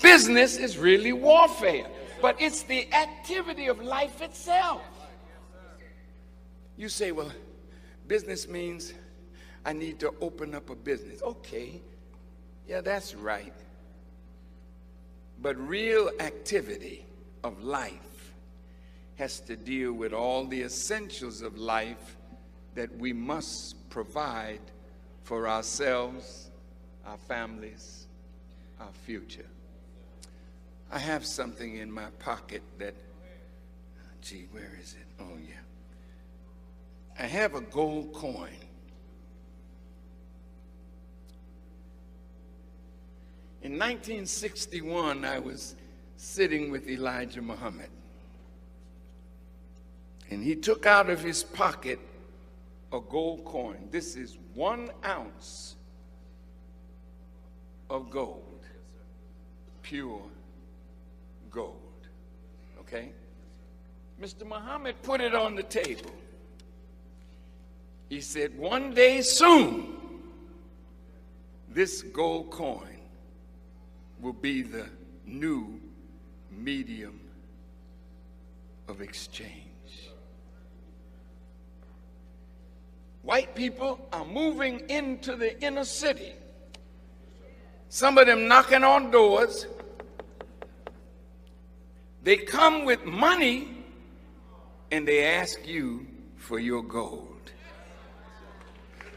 business is really warfare, but it's the activity of life itself. You say, well, business means I need to open up a business. Okay, yeah, that's right. But real activity of life has to deal with all the essentials of life that we must provide for ourselves, our families, our future. I have something in my pocket that, gee, where is it? Oh, yeah. I have a gold coin. In 1961, I was sitting with Elijah Muhammad, and he took out of his pocket a gold coin. This is 1 ounce of gold, pure gold, okay? Mr. Muhammad put it on the table. He said, one day soon, this gold coin will be the new medium of exchange. White people are moving into the inner city. Some of them knocking on doors. They come with money and they ask you for your gold.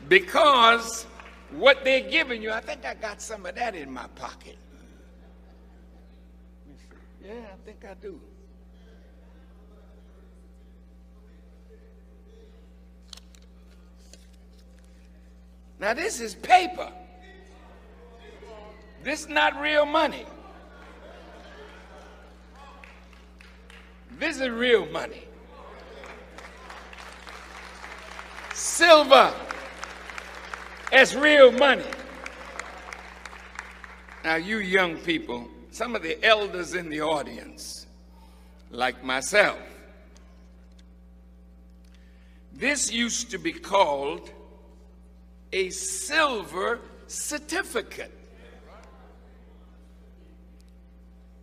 Because what they're giving you, I think I got some of that in my pocket. Yeah, I think I do. Now this is paper. This is not real money. This is real money. Silver as real money. Now you young people, some of the elders in the audience, like myself, this used to be called a silver certificate.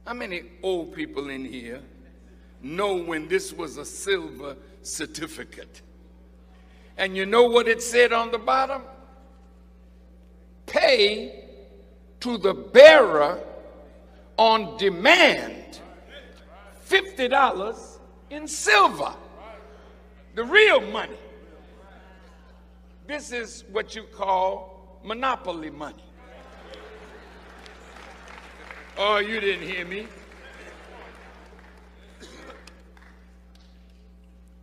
How many old people in here know when this was a silver certificate? And you know what it said on the bottom? Pay to the bearer on demand $50 in silver, the real money. This is what you call monopoly money. Oh, you didn't hear me.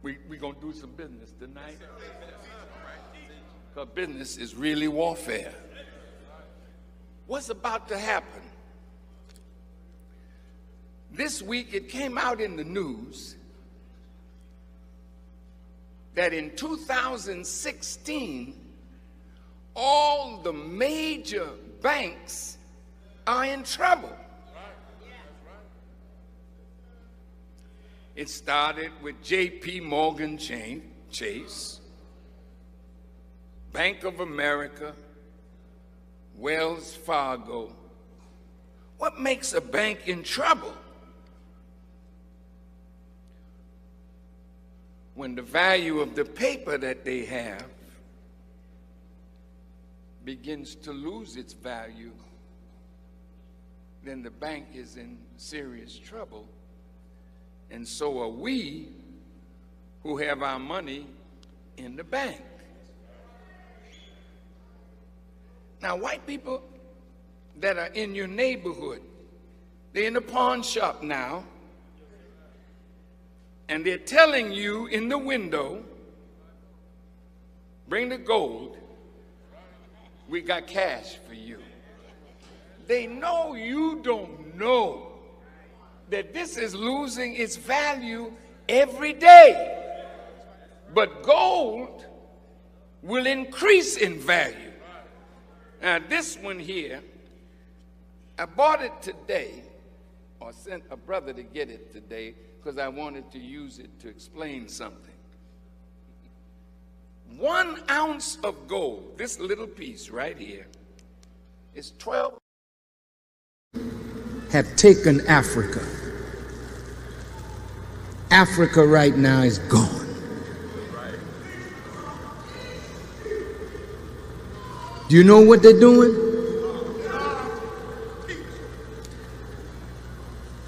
We're going to do some business tonight. Because business is really warfare. What's about to happen? This week it came out in the news that in 2016, all the major banks are in trouble. It started with J.P. Morgan Chase, Bank of America, Wells Fargo. What makes a bank in trouble? When the value of the paper that they have begins to lose its value, then the bank is in serious trouble. And so are we who have our money in the bank. Now, white people that are in your neighborhood, they're in the pawn shop now, and they're telling you in the window, bring the gold, we got cash for you. They know you don't know that this is losing its value every day. But gold will increase in value. Now this one here, I bought it today, or sent a brother to get it today, because I wanted to use it to explain something. 1 ounce of gold, this little piece right here, is 12. have taken Africa. Africa right now is gone. Do you know what they're doing?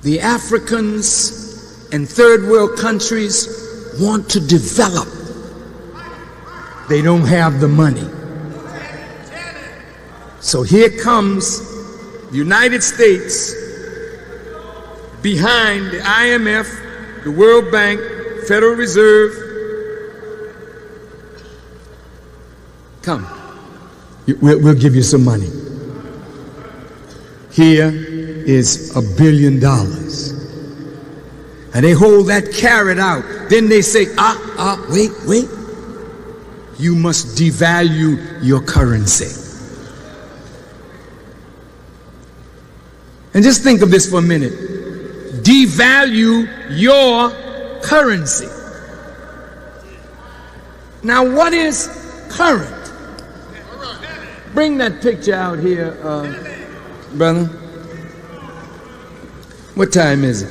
The Africans and third world countries want to develop. They don't have the money. So here comes the United States behind the IMF, the World Bank, Federal Reserve. Come, we'll give you some money. Here is $1 billion. And they hold that carrot out. Then they say, wait. You must devalue your currency. And just think of this for a minute. Devalue your currency. Now, what is current? Bring that picture out here, brother. What time is it?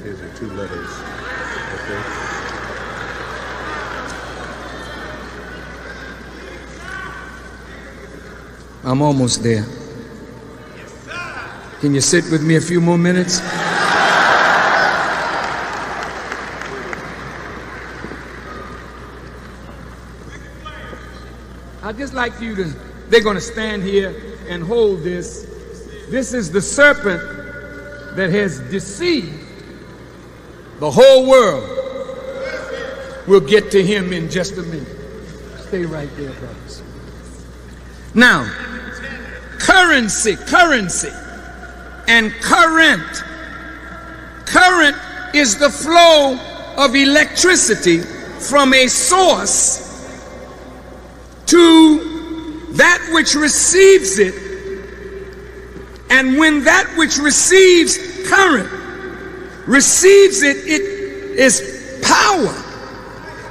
Here's the 2 letters. Okay. I'm almost there. Can you sit with me a few more minutes? I'd just like you to, they're going to stand here and hold this. This is the serpent that has deceived the whole world. We'll get to him in just a minute. Stay right there, brothers. Now, currency, and current. Current is the flow of electricity from a source to that which receives it. And when that which receives current receives it, it is power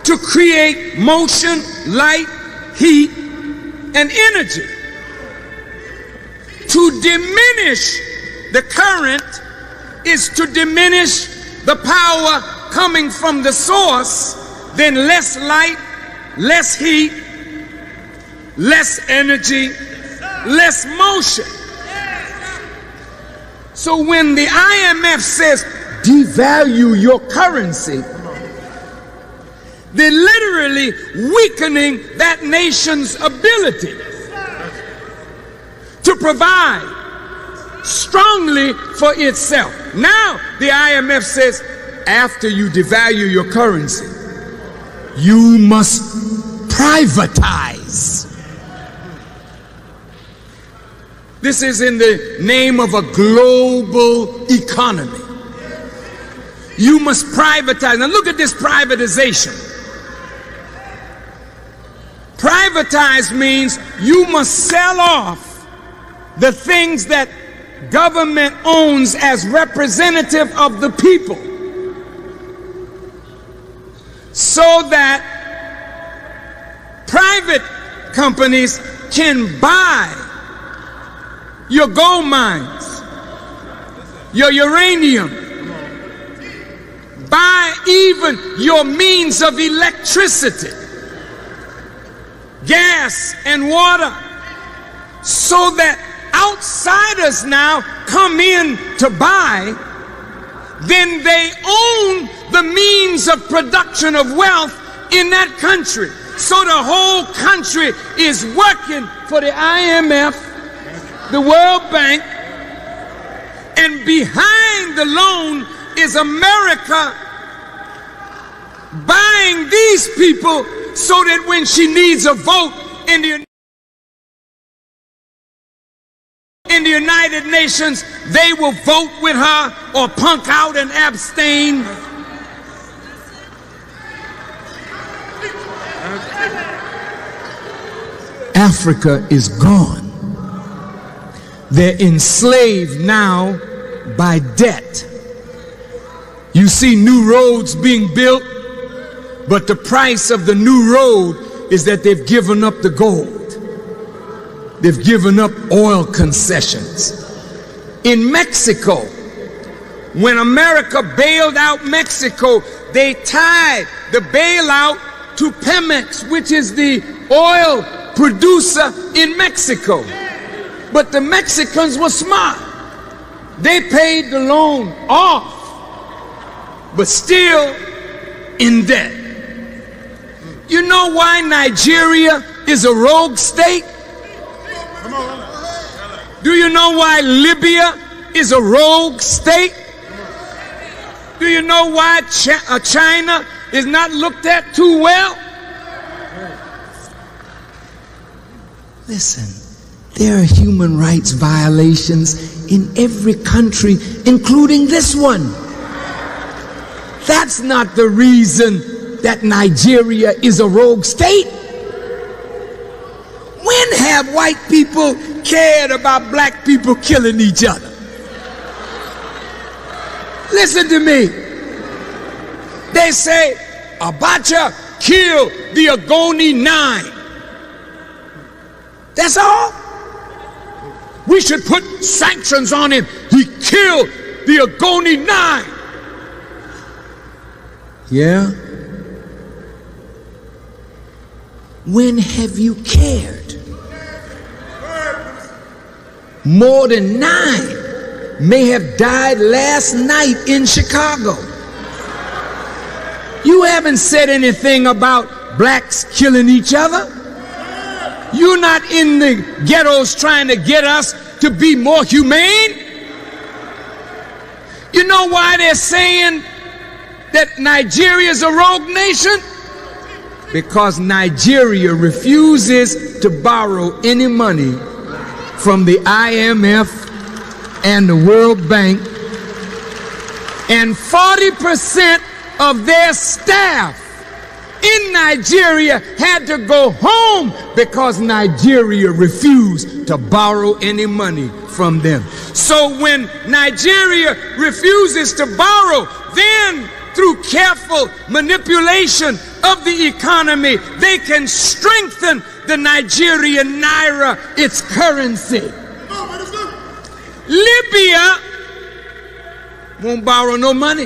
to create motion, light, heat, and energy. To diminish the current is to diminish the power coming from the source, then less light, less heat, less energy, less motion. So when the IMF says devalue your currency, they're literally weakening that nation's ability to provide strongly for itself. Now the IMF says after you devalue your currency, you must privatize. This is in the name of a global economy. You must privatize. Now look at this privatization. Privatize means you must sell off the things that government owns as representative of the people, so that private companies can buy your gold mines, your uranium, buy even your means of electricity, gas and water, so that outsiders now come in to buy, then they own the means of production of wealth in that country. So the whole country is working for the IMF, the World Bank, and behind the loan is America buying these people so that when she needs a vote in the United Nations, they will vote with her or punk out and abstain. Africa is gone. They're enslaved now by debt. You see new roads being built, but the price of the new road is that they've given up the gold. They've given up oil concessions. In Mexico, When America bailed out Mexico, they tied the bailout to Pemex, which is the oil producer in Mexico. But the Mexicans were smart. They paid the loan off, but still in debt. You know why Nigeria is a rogue state? Do you know why Libya is a rogue state? Do you know why China is not looked at too well? Listen, there are human rights violations in every country, including this one. That's not the reason that Nigeria is a rogue state. When have white people cared about black people killing each other? Listen to me. They say Abacha killed the Ogoni 9. That's all. We should put sanctions on him. He killed the Ogoni 9. Yeah? When have you cared? More than 9 may have died last night in Chicago. You haven't said anything about blacks killing each other. You're not in the ghettos trying to get us to be more humane. You know why they're saying that Nigeria is a rogue nation? Because Nigeria refuses to borrow any money from the IMF and the World Bank, and 40% of their staff in Nigeria had to go home because Nigeria refused to borrow any money from them. So when Nigeria refuses to borrow, then through careful manipulation of the economy, they can strengthen the Nigerian naira, its currency. Libya won't borrow no money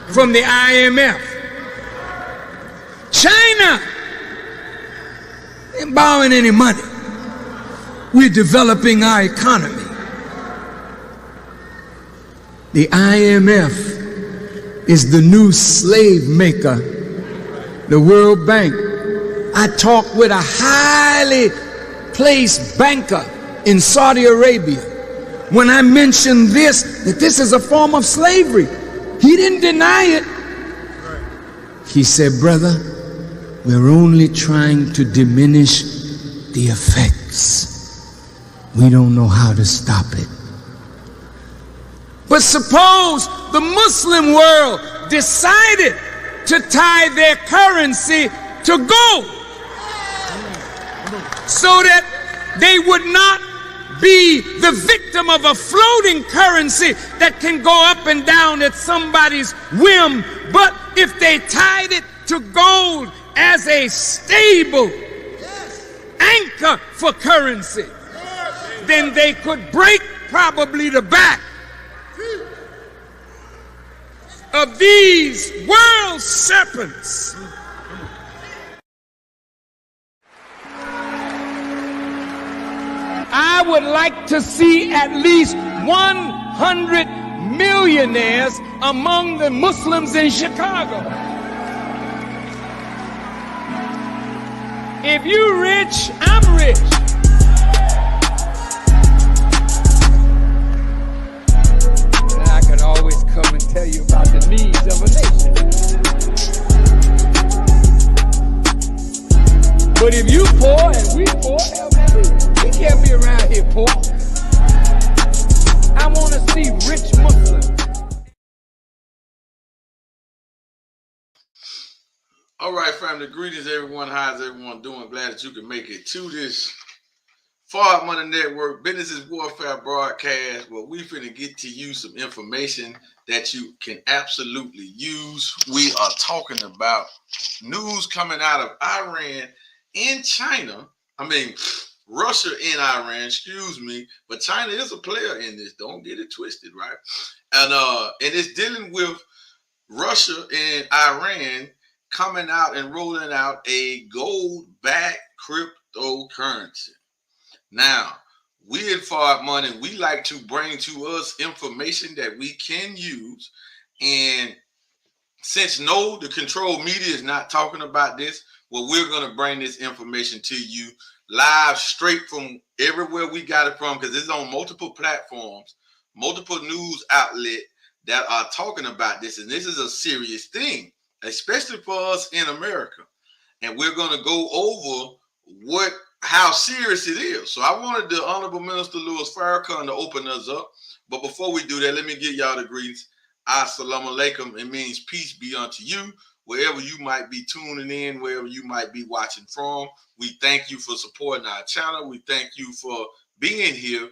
from the IMF. China ain't borrowing any money. We're developing our economy. The IMF is the new slave maker. The World Bank. I talked with a highly placed banker in Saudi Arabia. When I mentioned this, that this is a form of slavery, he didn't deny it. He said, brother, we're only trying to diminish the effects. We don't know how to stop it. But suppose the Muslim world decided to tie their currency to gold so that they would not be the victim of a floating currency that can go up and down at somebody's whim. But if they tied it to gold as a stable anchor for currency, then they could break probably the back of these world serpents. I would like to see at least 100 millionaires among the Muslims in Chicago. If you're rich, I'm rich. And I can always come and tell you about the needs of a nation. But if you poor and we poor, we can't be around here poor. I want to see rich Muslims. All right, family. Greetings, everyone. How's everyone doing? Glad that you can make it to this Forward Money Network Business Warfare broadcast, where we finna get to you some information that you can absolutely use. We are talking about news coming out of Iran and China. Russia and Iran, excuse me, but China is a player in this. Don't get it twisted, right? And it's dealing with Russia and Iran coming out and rolling out a gold-backed cryptocurrency. Now, we at Forward Money, we like to bring to us information that we can use. And since the controlled media is not talking about this, well, we're going to bring this information to you live straight from everywhere we got it from, because it's on multiple platforms, multiple news outlets that are talking about this. And this is a serious thing, especially for us in America. And we're going to go over how serious it is. So I wanted the Honorable Minister Louis Farrakhan to open us up. But before we do that, let me give y'all the greetings. Assalamu alaikum. It means peace be unto you. Wherever you might be tuning in, wherever you might be watching from, we thank you for supporting our channel. We thank you for being here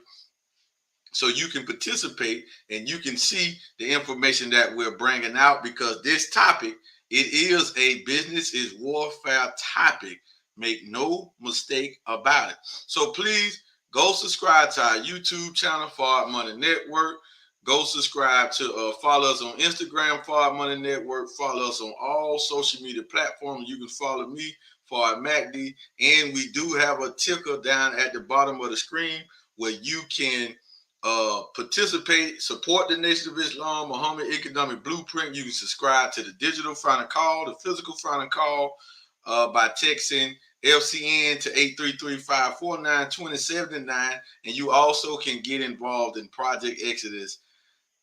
so you can participate and you can see the information that we're bringing out, because this topic, it is a business is warfare topic. Make no mistake about it. So please go subscribe to our YouTube channel, Forward Money Network. Go subscribe to follow us on Instagram, Forward Money Network. Follow us on all social media platforms. You can follow me, Forward MacD. And we do have a ticker down at the bottom of the screen where you can participate, support the Nation of Islam, Muhammad Economic Blueprint. You can subscribe to the digital final call, the physical final call by texting FCN to 833-549-2079. And you also can get involved in Project Exodus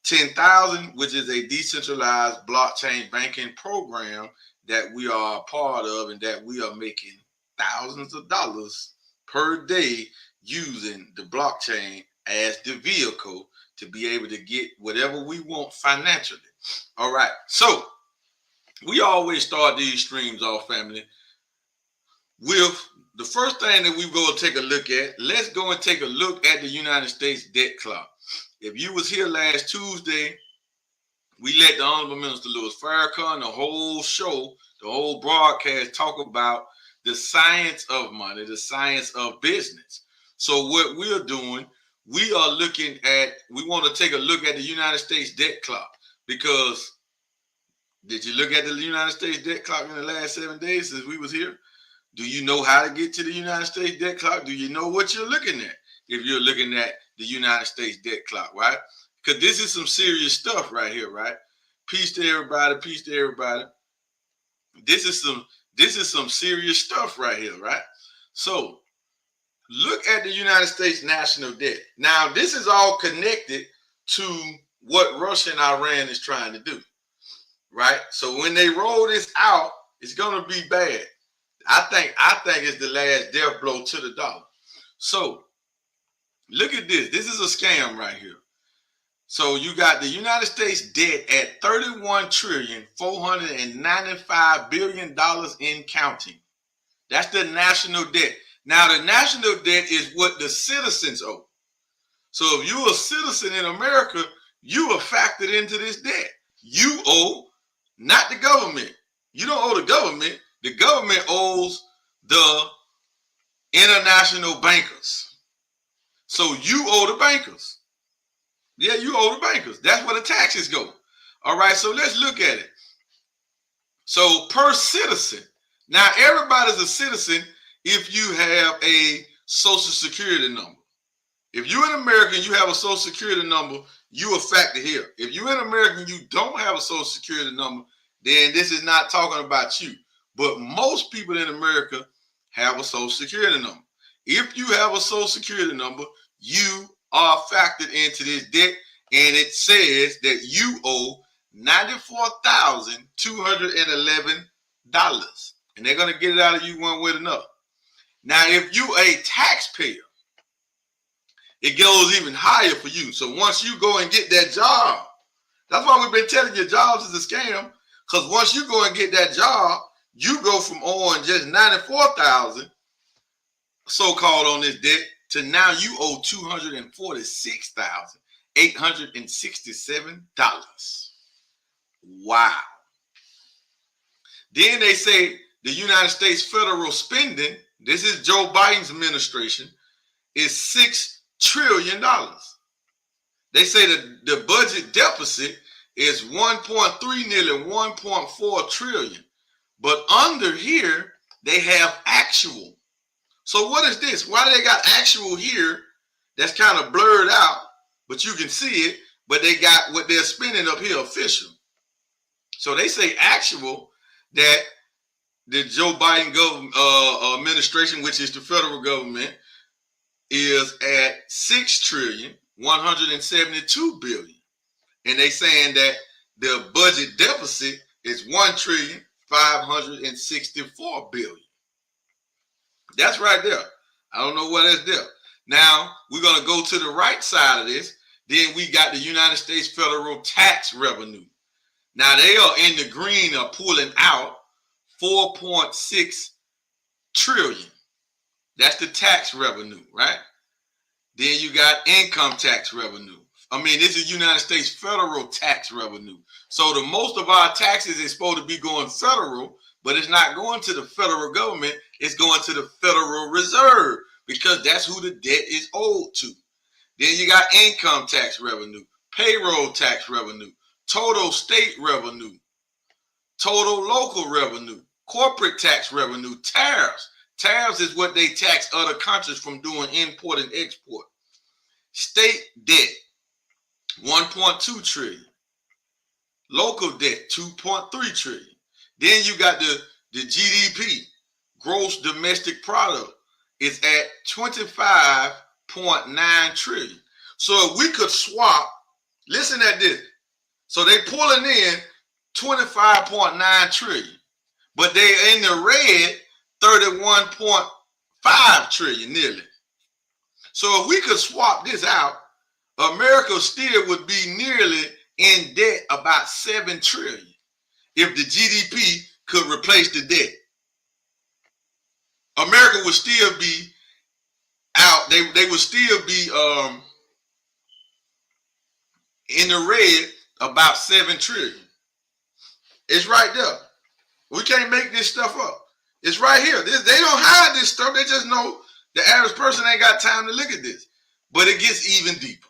10,000, which is a decentralized blockchain banking program that we are a part of, and that we are making thousands of dollars per day using the blockchain as the vehicle to be able to get whatever we want financially. All right. So we always start these streams off, family, with the first thing that we go take a look at. Let's go and take a look at the United States debt clock. If you was here last Tuesday, we let the Honorable Minister Louis Farrakhan, the whole show, the whole broadcast, talk about the science of money, the science of business. So what we're doing, we want to take a look at the United States debt clock, because did you look at the United States debt clock in the last 7 days since we was here? Do you know how to get to the United States debt clock? Do you know what you're looking at if you're looking at the United States debt clock, right? Because this is some serious stuff right here, right? Peace to everybody. Peace to everybody. This is some serious stuff right here, right? So look at the United States national debt. Now, this is all connected to what Russia and Iran is trying to do, right? So when they roll this out, it's going to be bad. I think it's the last death blow to the dollar. So look at this. This is a scam right here. So you got the United States debt at $31,495 billion in counting. That's the national debt. Now, the national debt is what the citizens owe. So if you're a citizen in America, you are factored into this debt. You owe, not the government. You don't owe the government. The government owes the international bankers. So you owe the bankers. Yeah, you owe the bankers. That's where the taxes go. All right, so let's look at it. So per citizen, now everybody's a citizen if you have a social security number. If you're an American, you have a social security number, you are factored here. If you're an American, you don't have a social security number, then this is not talking about you. But most people in America have a social security number. If you have a social security number, you are factored into this debt, and it says that you owe $94,211, and they're going to get it out of you one way or another. Now, if you a taxpayer, it goes even higher for you. So once you go and get that job, that's why we've been telling you jobs is a scam, because once you go and get that job, you go from owing just $94,000 so-called on this debt to now you owe $246,867. Wow. Then they say the United States federal spending, this is Joe Biden's administration, is $6 trillion. They say that the budget deficit is 1.3, nearly 1.4 trillion. But under here, they have actual. So what is this? Why do they got actual here that's kind of blurred out, but you can see it, but they got what they're spending up here official. So they say actual that the Joe Biden administration, which is the federal government, is at $6.172 trillion. And they saying that the budget deficit is $1.564 trillion. That's right there. I don't know what is there. Now, we're going to go to the right side of this. Then we got the United States federal tax revenue. Now, they are in the green, are pulling out 4.6 trillion. That's the tax revenue, right? Then you got income tax revenue. I mean, this is United States federal tax revenue. So the most of our taxes is supposed to be going federal, but it's not going to the federal government. It's going to the Federal Reserve because that's who the debt is owed to. Then you got income tax revenue, payroll tax revenue, total state revenue, total local revenue, corporate tax revenue, tariffs. Tariffs is what they tax other countries from doing import and export. State debt, 1.2 trillion. Local debt, 2.3 trillion. Then you got the GDP, gross domestic product, is at 25.9 trillion. So if we could swap, listen at this. So they pulling in 25.9 trillion, but they're in the red 31.5 trillion nearly. So if we could swap this out, America still would be nearly in debt about 7 trillion if the GDP could replace the debt. America would still be out. They would still be in the red about 7 trillion. It's right there. We can't make this stuff up. It's right here. They don't hide this stuff. They just know the average person ain't got time to look at this. But it gets even deeper.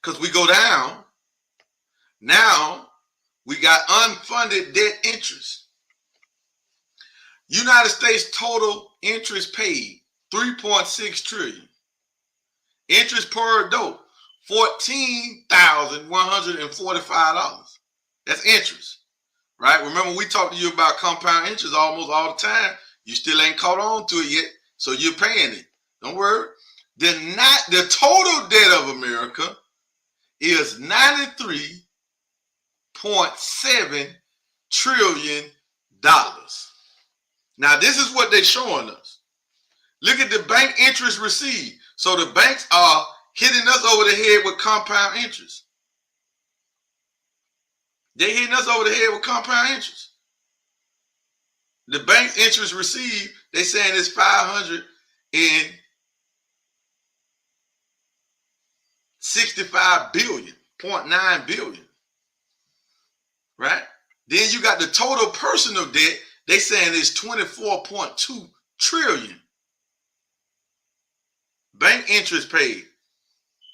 Because we go down. Now, we got unfunded debt interest. United States total interest paid, 3.6 trillion. Interest per adult, $14,145. That's interest, right? Remember, we talked to you about compound interest almost all the time. You still ain't caught on to it yet, so you're paying it. Don't worry. The total debt of America is $93.7 trillion. Now, this is what they're showing us. Look at the bank interest received. So the banks are hitting us over the head with compound interest. They're hitting us over the head with compound interest. The bank's interest received, they're saying it's 565 billion, 0.9 billion. Right? Then you got the total personal debt, they saying it's 24.2 trillion. Bank interest paid.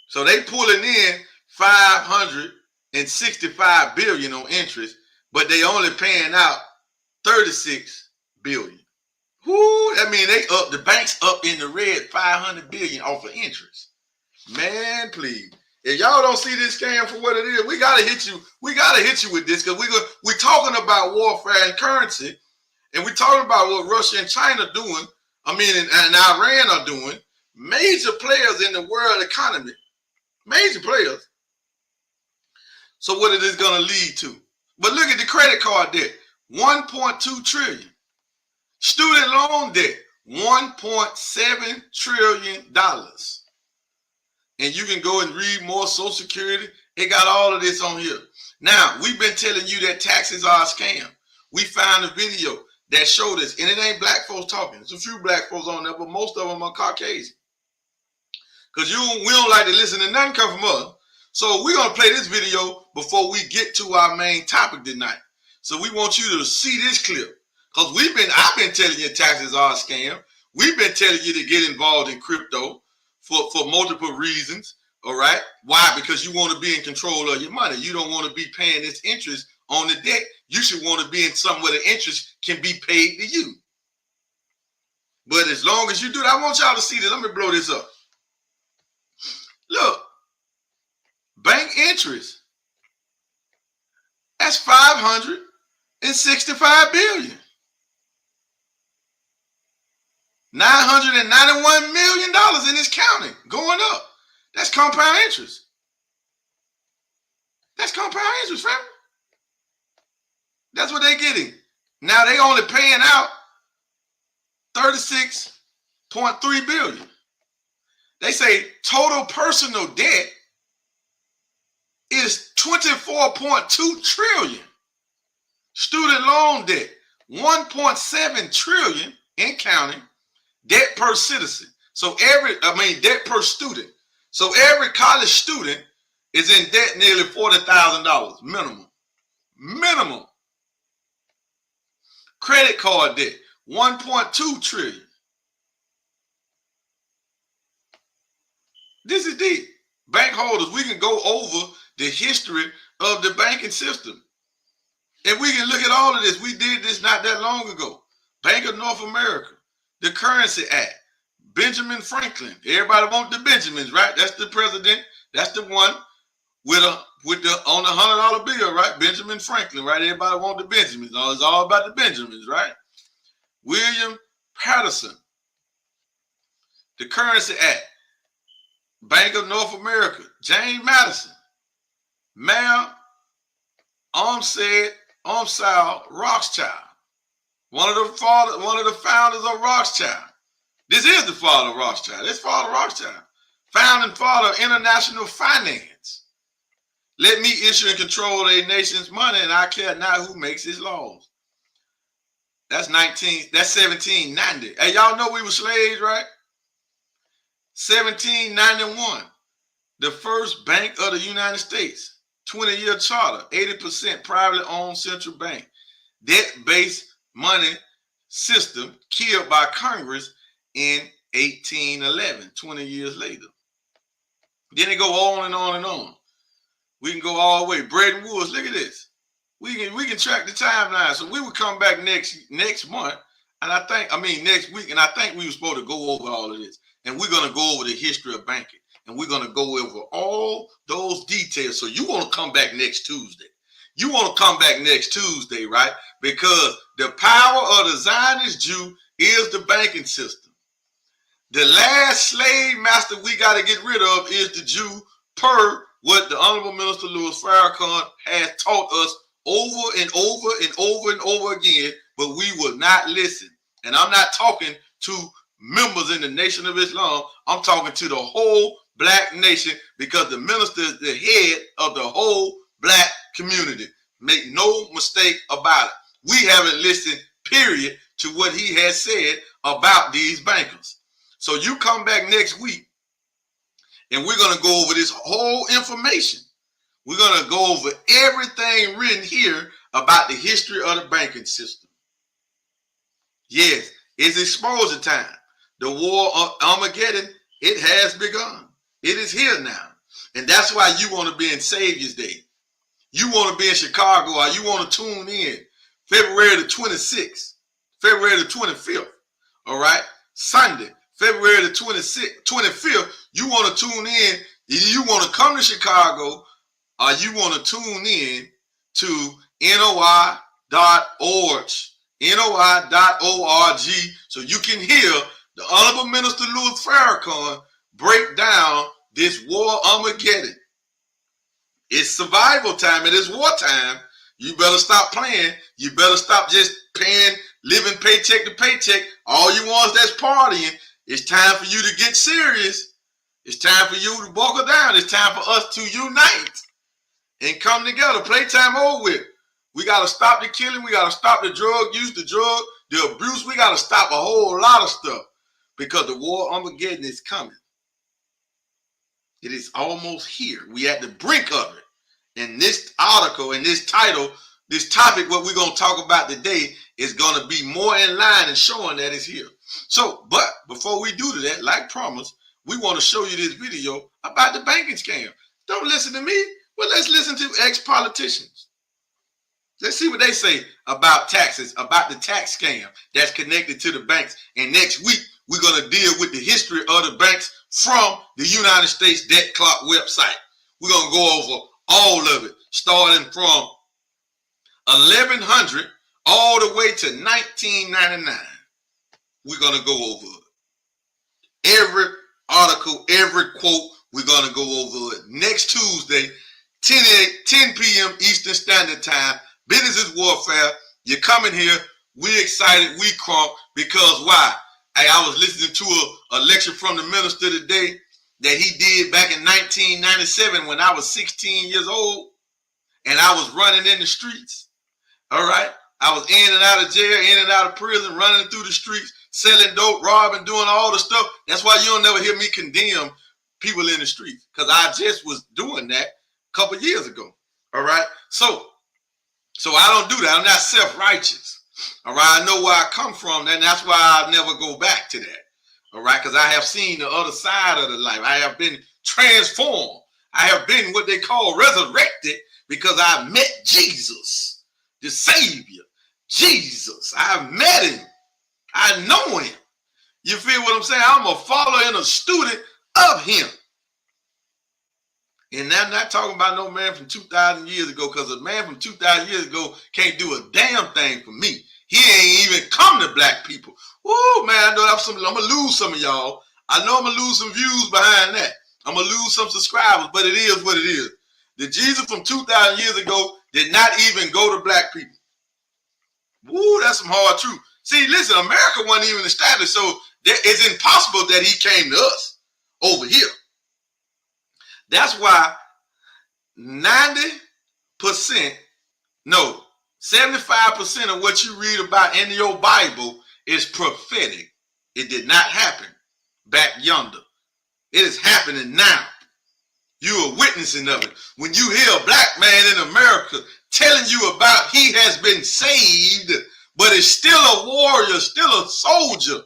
So they pulling in 565 billion on interest, but they only paying out 36 billion. Whoo, that means the bank's up in the red 500 billion off of interest. Man, please. If y'all don't see this scam for what it is, we gotta hit you. We gotta hit you with this because we're talking about warfare and currency, and we're talking about what Russia and China doing. I mean, and Iran are doing. Major players in the world economy. Major players. So what is this going to lead to? But look at the credit card debt. 1.2 trillion. Student loan debt. $1.7 trillion. And you can go and read more Social Security. It got all of this on here. Now, we've been telling you that taxes are a scam. We found a video that showed us, and it ain't black folks talking. There's a few black folks on there, but most of them are Caucasian. Because we don't like to listen to nothing come from us. So we're going to play this video before we get to our main topic tonight. So we want you to see this clip. Because I've been telling you taxes are a scam. We've been telling you to get involved in crypto for multiple reasons. All right. Why? Because you want to be in control of your money. You don't want to be paying this interest on the debt. You should want to be in somewhere the interest can be paid to you. But as long as you do that, I want y'all to see this. Let me blow this up. Look, bank interest. That's $565 billion. $991 million in this county going up. That's compound interest. That's compound interest, family. That's what they're getting. Now they only paying out $36.3 billion. They say total personal debt is $24.2 trillion. Student loan debt, $1.7 trillion in counting. Debt per citizen. So debt per student. So every college student is in debt nearly $40,000 minimum. Minimum. Credit card debt, $1.2 trillion. This is deep. Bank holders, we can go over the history of the banking system. And we can look at all of this. We did this not that long ago. Bank of North America, the Currency Act, Benjamin Franklin. Everybody want the Benjamins, right? That's the president. That's the one with the on the $100 bill, right? Benjamin Franklin, right? Everybody want the Benjamins. It's all about the Benjamins, right? William Patterson, the Currency Act, Bank of North America, James Madison, Mayor Armstead Rothschild, one of the founders of Rothschild. This is the father of Rothschild. This father Rothschild, founding father of international finance. Let me issue and control a nation's money, and I care not who makes its laws. That's 1790. Hey, y'all know we were slaves, right? 1791, the first bank of the United States, 20-year charter, 80% privately owned central bank, debt-based money system killed by Congress in 1811, 20 years later. Then it go on and on and on. We can go all the way. Bretton Woods, look at this. We can track the timeline. So we would come back next month, and next week, and I think we were supposed to go over all of this. And we're going to go over the history of banking. And we're going to go over all those details. So you want to come back next Tuesday. You want to come back next Tuesday, right? Because the power of the Zionist Jew is the banking system. The last slave master we got to get rid of is the Jew, per what the Honorable Minister Louis Farrakhan has taught us over and over and over and over again, but we will not listen. And I'm not talking to members in the Nation of Islam. I'm talking to the whole black nation, because the minister is the head of the whole black community. Make no mistake about it. We haven't listened, period, to what he has said about these bankers. So you come back next week, and we're going to go over this whole information. We're going to go over everything written here about the history of the banking system. Yes, it's exposure time. The war of Armageddon, it has begun. It is here now. And that's why you want to be in Savior's Day. You want to be in Chicago, or you want to tune in February the 26th, February the 25th, all right? Sunday, February the 25th, you want to tune in. Either you want to come to Chicago, or you want to tune in to NOI.org, NOI.org, so you can hear the Honorable Minister Louis Farrakhan break down this war Armageddon. It's survival time. It is wartime. You better stop playing. You better stop just living paycheck to paycheck. All you ones that's partying, it's time for you to get serious. It's time for you to buckle down. It's time for us to unite and come together. Playtime over with. We got to stop the killing. We got to stop the drug use, the abuse. We got to stop a whole lot of stuff, because the war Armageddon is coming. It is almost here. We at the brink of it. And this article and this title, this topic, what we're going to talk about today, is going to be more in line and showing that it's here. So, but before we do that, like promised, we want to show you this video about the banking scam. Don't listen to me. Well, let's listen to ex-politicians. Let's see what they say about taxes, about the tax scam that's connected to the banks. And next week, we're going to deal with the history of the banks from the United States Debt Clock website. We're going to go over all of it, starting from 1100 all the way to 1999. We're going to go over it. Every article, every quote, we're going to go over it. Next Tuesday, 10 p.m. Eastern Standard Time, Business is Warfare. You're coming here. We're excited. We crunk because why? Hey, I was listening to a lecture from the minister today that he did back in 1997 when I was 16 years old and I was running in the streets. All right. I was in and out of jail, in and out of prison, running through the streets, selling dope, robbing, doing all the stuff. That's why you don't never hear me condemn people in the streets, because I just was doing that a couple years ago. All right. So I don't do that. I'm not self-righteous. All right. I know where I come from, and that's why I never go back to that. All right. Because I have seen the other side of the life. I have been transformed. I have been what they call resurrected because I met Jesus, the Savior. Jesus. I've met him. I know him. You feel what I'm saying? I'm a follower and a student of him. And I'm not talking about no man from 2,000 years ago, because a man from 2,000 years ago can't do a damn thing for me. He ain't even come to black people. Oh man, I know I'm going to lose some of y'all. I know I'm going to lose some views behind that. I'm going to lose some subscribers, but it is what it is. The Jesus from 2,000 years ago did not even go to black people. Woo, that's some hard truth. See, listen, America wasn't even established, so it's impossible that he came to us over here. That's why 75% of what you read about in your Bible is prophetic. It did not happen back yonder. It is happening now. You are witnessing of it. When you hear a black man in America telling you about he has been saved, but is still a warrior, still a soldier.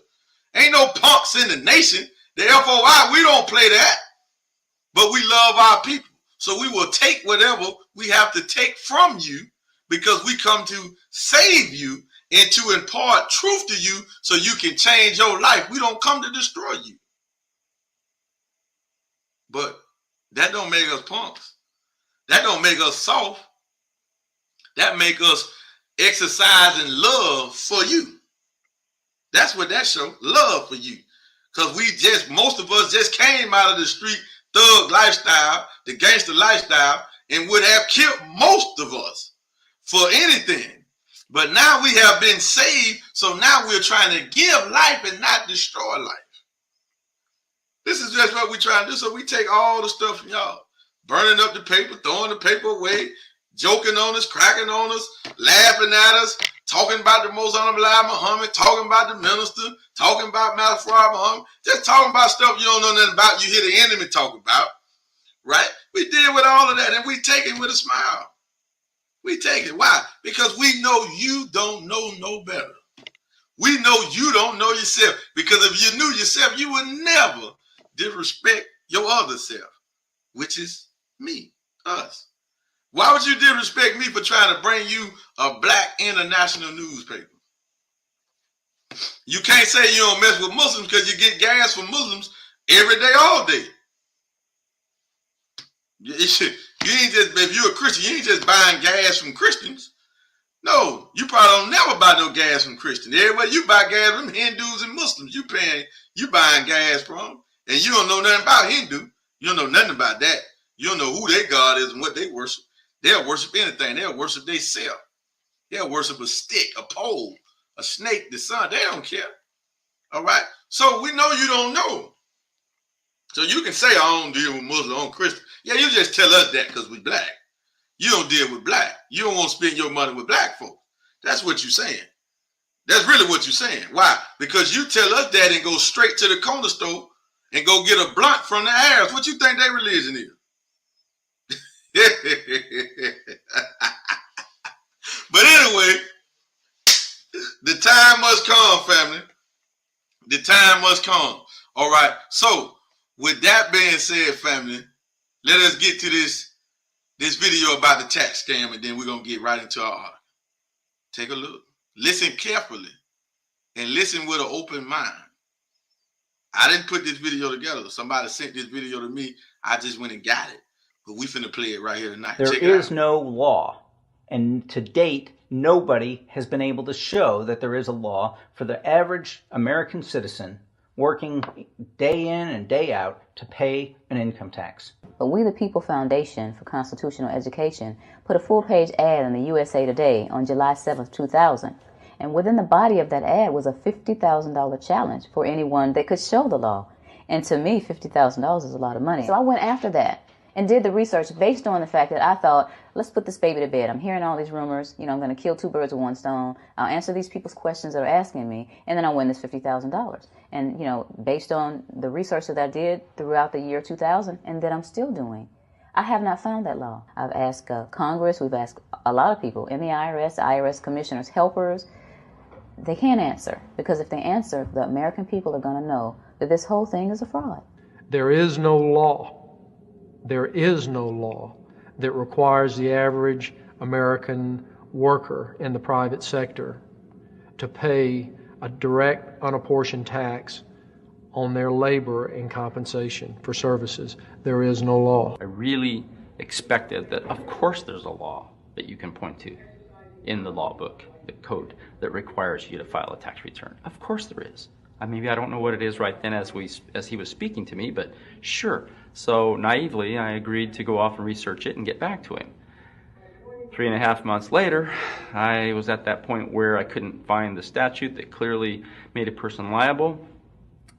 Ain't no punks in the nation. The FOI, we don't play that. But we love our people. So we will take whatever we have to take from you, because we come to save you and to impart truth to you so you can change your life. We don't come to destroy you. But that don't make us punks. That don't make us soft. That make us exercising love for you. That's what that show, love for you. Because most of us just came out of the street thug lifestyle, the gangster lifestyle, and would have killed most of us for anything. But now we have been saved, so now we're trying to give life and not destroy life. This is just what we're trying to do. So we take all the stuff from y'all, burning up the paper, throwing the paper away, joking on us, cracking on us, laughing at us, talking about the Most Honorable Muhammad, talking about the minister, talking about Malafra Muhammad, just talking about stuff you don't know nothing about, you hear the enemy talk about, right? We deal with all of that, and we take it with a smile. We take it. Why? Because we know you don't know no better. We know you don't know yourself, because if you knew yourself, you would never disrespect your other self, which is me, us. Why would you disrespect me for trying to bring you a black international newspaper? You can't say you don't mess with Muslims because you get gas from Muslims every day, all day. You ain't just, if you're a Christian, you ain't just buying gas from Christians. No, you probably don't never buy no gas from Christians. Everywhere you buy gas from Hindus and Muslims, you buying gas from, and you don't know nothing about Hindu. You don't know nothing about that. You don't know who their God is and what they worship. They'll worship anything. They'll worship themselves. They'll worship a stick, a pole, a snake, the sun. They don't care. All right? So we know you don't know. So you can say, I don't deal with Muslim, I'm Christian. Yeah, you just tell us that because we black. You don't deal with black. You don't want to spend your money with black folk. That's what you're saying. That's really what you're saying. Why? Because you tell us that and go straight to the corner store and go get a blunt from the Arabs. What you think their religion is? But anyway, the time must come, family. The time must come. All right. So with that being said, family, let us get to this video about the tax scam, and then we're going to get right into our art. Take a look. Listen carefully and listen with an open mind. I didn't put this video together. Somebody sent this video to me. I just went and got it. But we finna play it right here tonight. There is no law. And to date, nobody has been able to show that there is a law for the average American citizen working day in and day out to pay an income tax. But We the People Foundation for Constitutional Education put a full-page ad in the USA Today on July 7th, 2000. And within the body of that ad was a $50,000 challenge for anyone that could show the law. And to me, $50,000 is a lot of money. So I went after that and did the research based on the fact that I thought, let's put this baby to bed. I'm hearing all these rumors. You know, I'm going to kill two birds with one stone. I'll answer these people's questions that are asking me, and then I'll win this $50,000. And, you know, based on the research that I did throughout the year 2000 and that I'm still doing, I have not found that law. I've asked Congress. We've asked a lot of people in the IRS commissioners, helpers. They can't answer, because if they answer, the American people are going to know that this whole thing is a fraud. There is no law. There is no law that requires the average American worker in the private sector to pay a direct, unapportioned tax on their labor and compensation for services. There is no law. I really expected that, of course there's a law that you can point to in the law book, the code, that requires you to file a tax return. Of course there is. Maybe I don't know what it is right then as he was speaking to me, but sure. So naively, I agreed to go off and research it and get back to him. 3.5 months later, I was at that point where I couldn't find the statute that clearly made a person liable,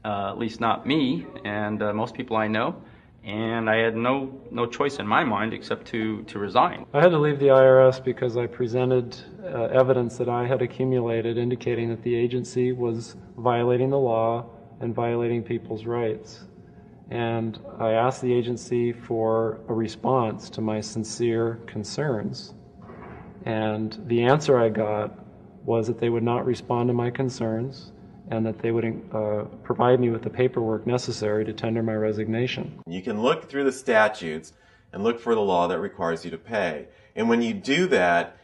at least not me and most people I know. And I had no choice in my mind except to resign. I had to leave the IRS because I presented evidence that I had accumulated indicating that the agency was violating the law and violating people's rights. And I asked the agency for a response to my sincere concerns. And the answer I got was that they would not respond to my concerns and that they would provide me with the paperwork necessary to tender my resignation. You can look through the statutes and look for the law that requires you to pay. And when you do that,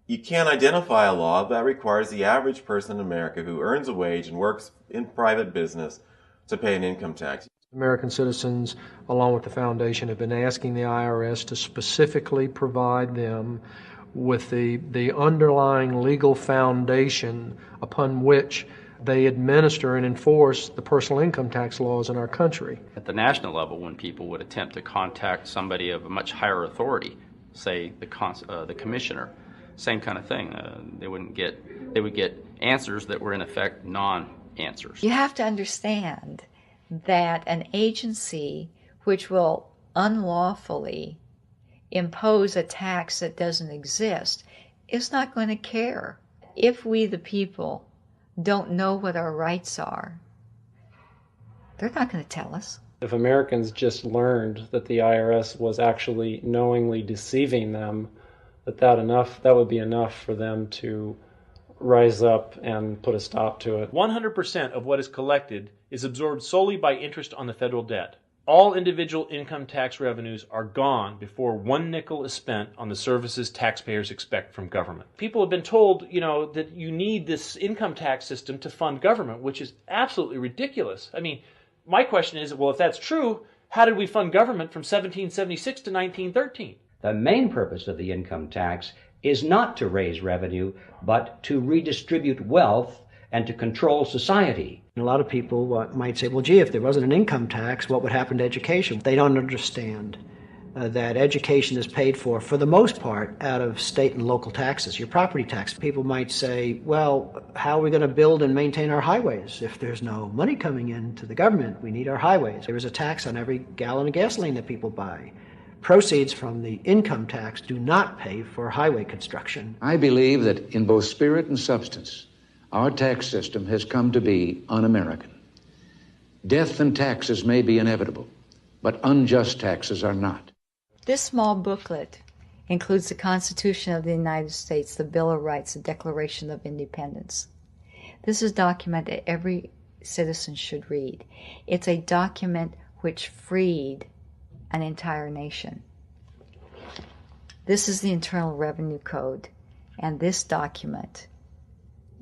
you can't identify a law that requires the average person in America who earns a wage and works in private business to pay an income tax. American citizens, along with the foundation, have been asking the IRS to specifically provide them with the underlying legal foundation upon which they administer and enforce the personal income tax laws in our country. At the national level, when people would attempt to contact somebody of a much higher authority, say the commissioner, same kind of thing. They would get answers that were in effect non-answers. You have to understand that an agency which will unlawfully impose a tax that doesn't exist is not going to care. If we, the people, don't know what our rights are, they're not going to tell us. If Americans just learned that the IRS was actually knowingly deceiving them, that would be enough for them to rise up and put a stop to it. 100% of what is collected is absorbed solely by interest on the federal debt. All individual income tax revenues are gone before 1 nickel is spent on the services taxpayers expect from government. People have been told, that you need this income tax system to fund government, which is absolutely ridiculous. My question is, well, if that's true, how did we fund government from 1776 to 1913? The main purpose of the income tax is not to raise revenue, but to redistribute wealth and to control society. A lot of people might say, well, gee, if there wasn't an income tax, what would happen to education? They don't understand that education is paid for the most part, out of state and local taxes, your property tax. People might say, well, how are we going to build and maintain our highways? If there's no money coming into the government, we need our highways. There is a tax on every gallon of gasoline that people buy. Proceeds from the income tax do not pay for highway construction. I believe that in both spirit and substance, our tax system has come to be un-American. Death and taxes may be inevitable, but unjust taxes are not. This small booklet includes the Constitution of the United States, the Bill of Rights, the Declaration of Independence. This is a document that every citizen should read. It's a document which freed an entire nation. This is the Internal Revenue Code, and this document,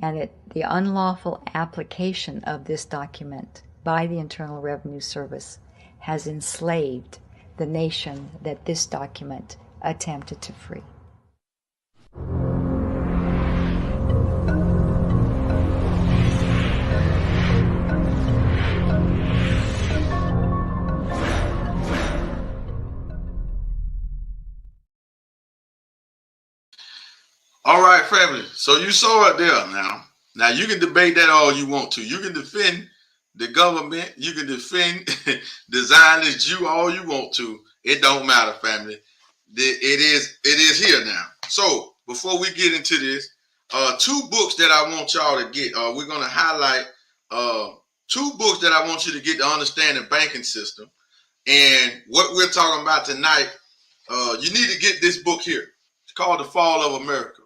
and the unlawful application of this document by the Internal Revenue Service has enslaved the nation that this document attempted to free. All right, family. So you saw it there now. Now you can debate that all you want to. You can defend the government. You can defend the Zionist Jew all you want to. It don't matter, family. It is here now. So before we get into this, 2 books that I want y'all to get. We're going to highlight 2 books that I want you to get to understand the banking system. And what we're talking about tonight, you need to get this book here. It's called The Fall of America.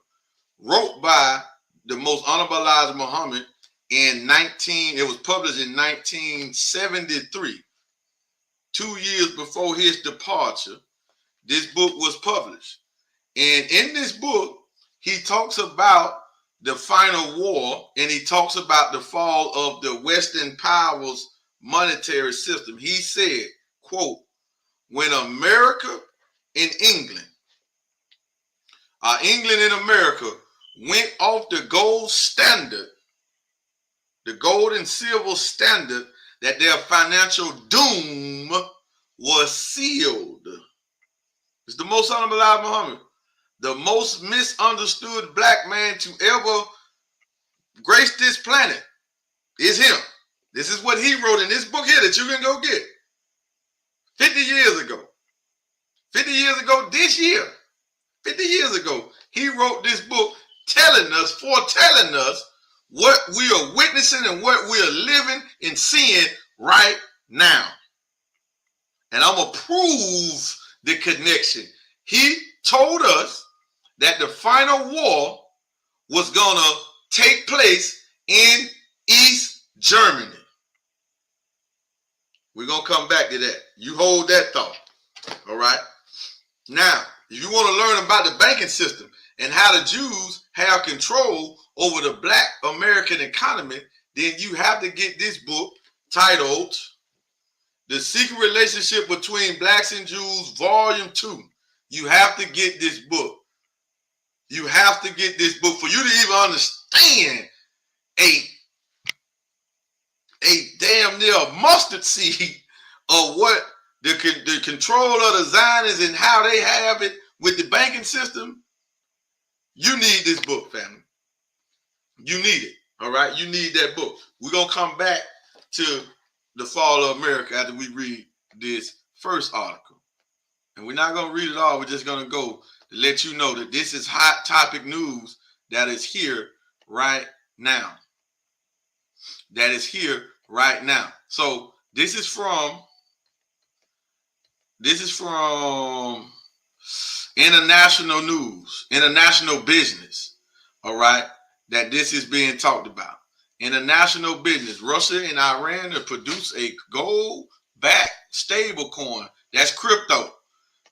Wrote by the most honorable Elijah Muhammad it was published in 1973. 2 years before his departure, this book was published. And in this book, he talks about the final war, and he talks about the fall of the Western powers' monetary system. He said, quote, when America and England and America went off the gold standard, the gold and silver standard, that their financial doom was sealed. It's the most honorable Elijah Muhammad, the most misunderstood black man to ever grace this planet is him. This is what he wrote in this book here that you can go get. 50 years ago. 50 years ago this year. 50 years ago, he wrote this book foretelling us what we are witnessing and what we are living and seeing right now. And I'm going to prove the connection. He told us that the final war was going to take place in East Germany. We're going to come back to that. You hold that thought. All right. Now, if you want to learn about the banking system and how the Jews have control over the black American economy, then you have to get this book titled The Secret Relationship Between Blacks and Jews, Volume 2. You have to get this book. You have to get this book for you to even understand a damn near mustard seed of what the control of the Zionists and how they have it with the banking system. You need this book, family. You need it. All right. You need that book. We're going to come back to the fall of America after we read this first article. And we're not going to read it all. We're just going to go to let you know that this is hot topic news that is here right now. That is here right now. So this is from international news, international business. All right. That this is being talked about. International business. Russia and Iran have produced a gold-backed stable coin. That's crypto.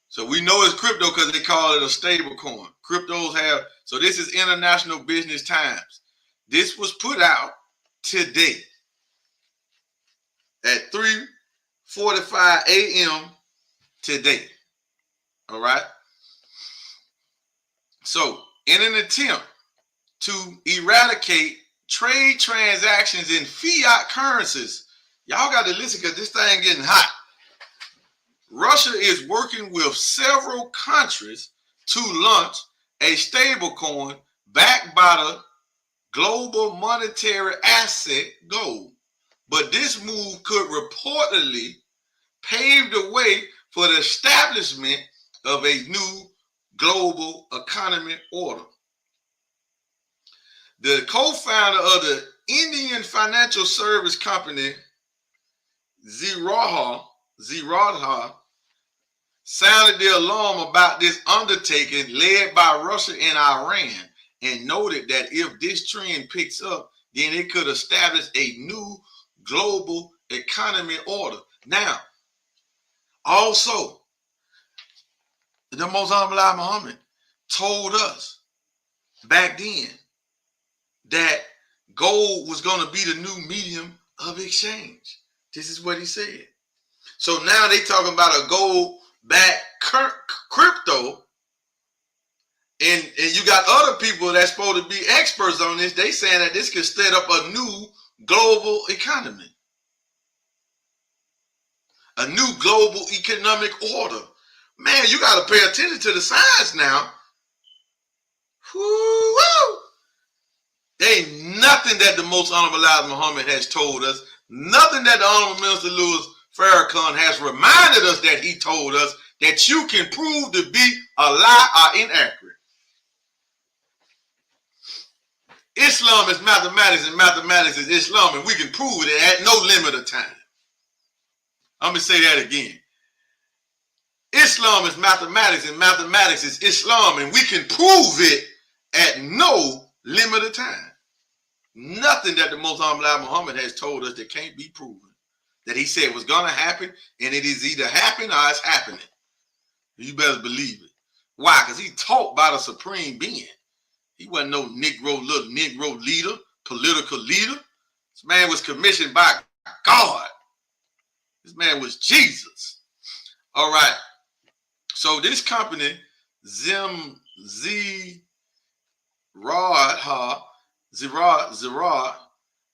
So we know it's crypto because they call it a stable coin. Cryptos have, so this is International Business Times. This was put out today at 3:45 a.m. today. All right. So in an attempt to eradicate trade transactions in fiat currencies, y'all got to listen because this thing getting hot. Russia is working with several countries to launch a stablecoin backed by the global monetary asset gold. But this move could reportedly pave the way for the establishment of a new global economic order. The co-founder of the Indian financial service company, Zerodha, sounded the alarm about this undertaking led by Russia and Iran and noted that if this trend picks up, then it could establish a new global economic order. Now, Also, the Most Honorable Elijah Muhammad told us back then that gold was going to be the new medium of exchange. This is what he said. So now they talking about a gold-backed crypto, and you got other people that's supposed to be experts on this. They saying that this could set up a new global economy, a new global economic order. Man, you got to pay attention to the signs now. Woo-woo. There ain't nothing that the Most Honorable Elijah Muhammad has told us, nothing that the Honorable Minister Louis Farrakhan has reminded us that he told us that you can prove to be a lie or inaccurate. Islam is mathematics and mathematics is Islam, and we can prove it at no limit of time. I'm going to say that again. Islam is mathematics and mathematics is Islam, and we can prove it at no limit of time. Nothing that the Most Honorable Elijah Muhammad has told us that can't be proven. That he said was going to happen, and it is either happening or it's happening. You better believe it. Why? Because he taught by the supreme being. He wasn't no little Negro leader, political leader. This man was commissioned by God. This man was Jesus. All right. So this company, Zerad,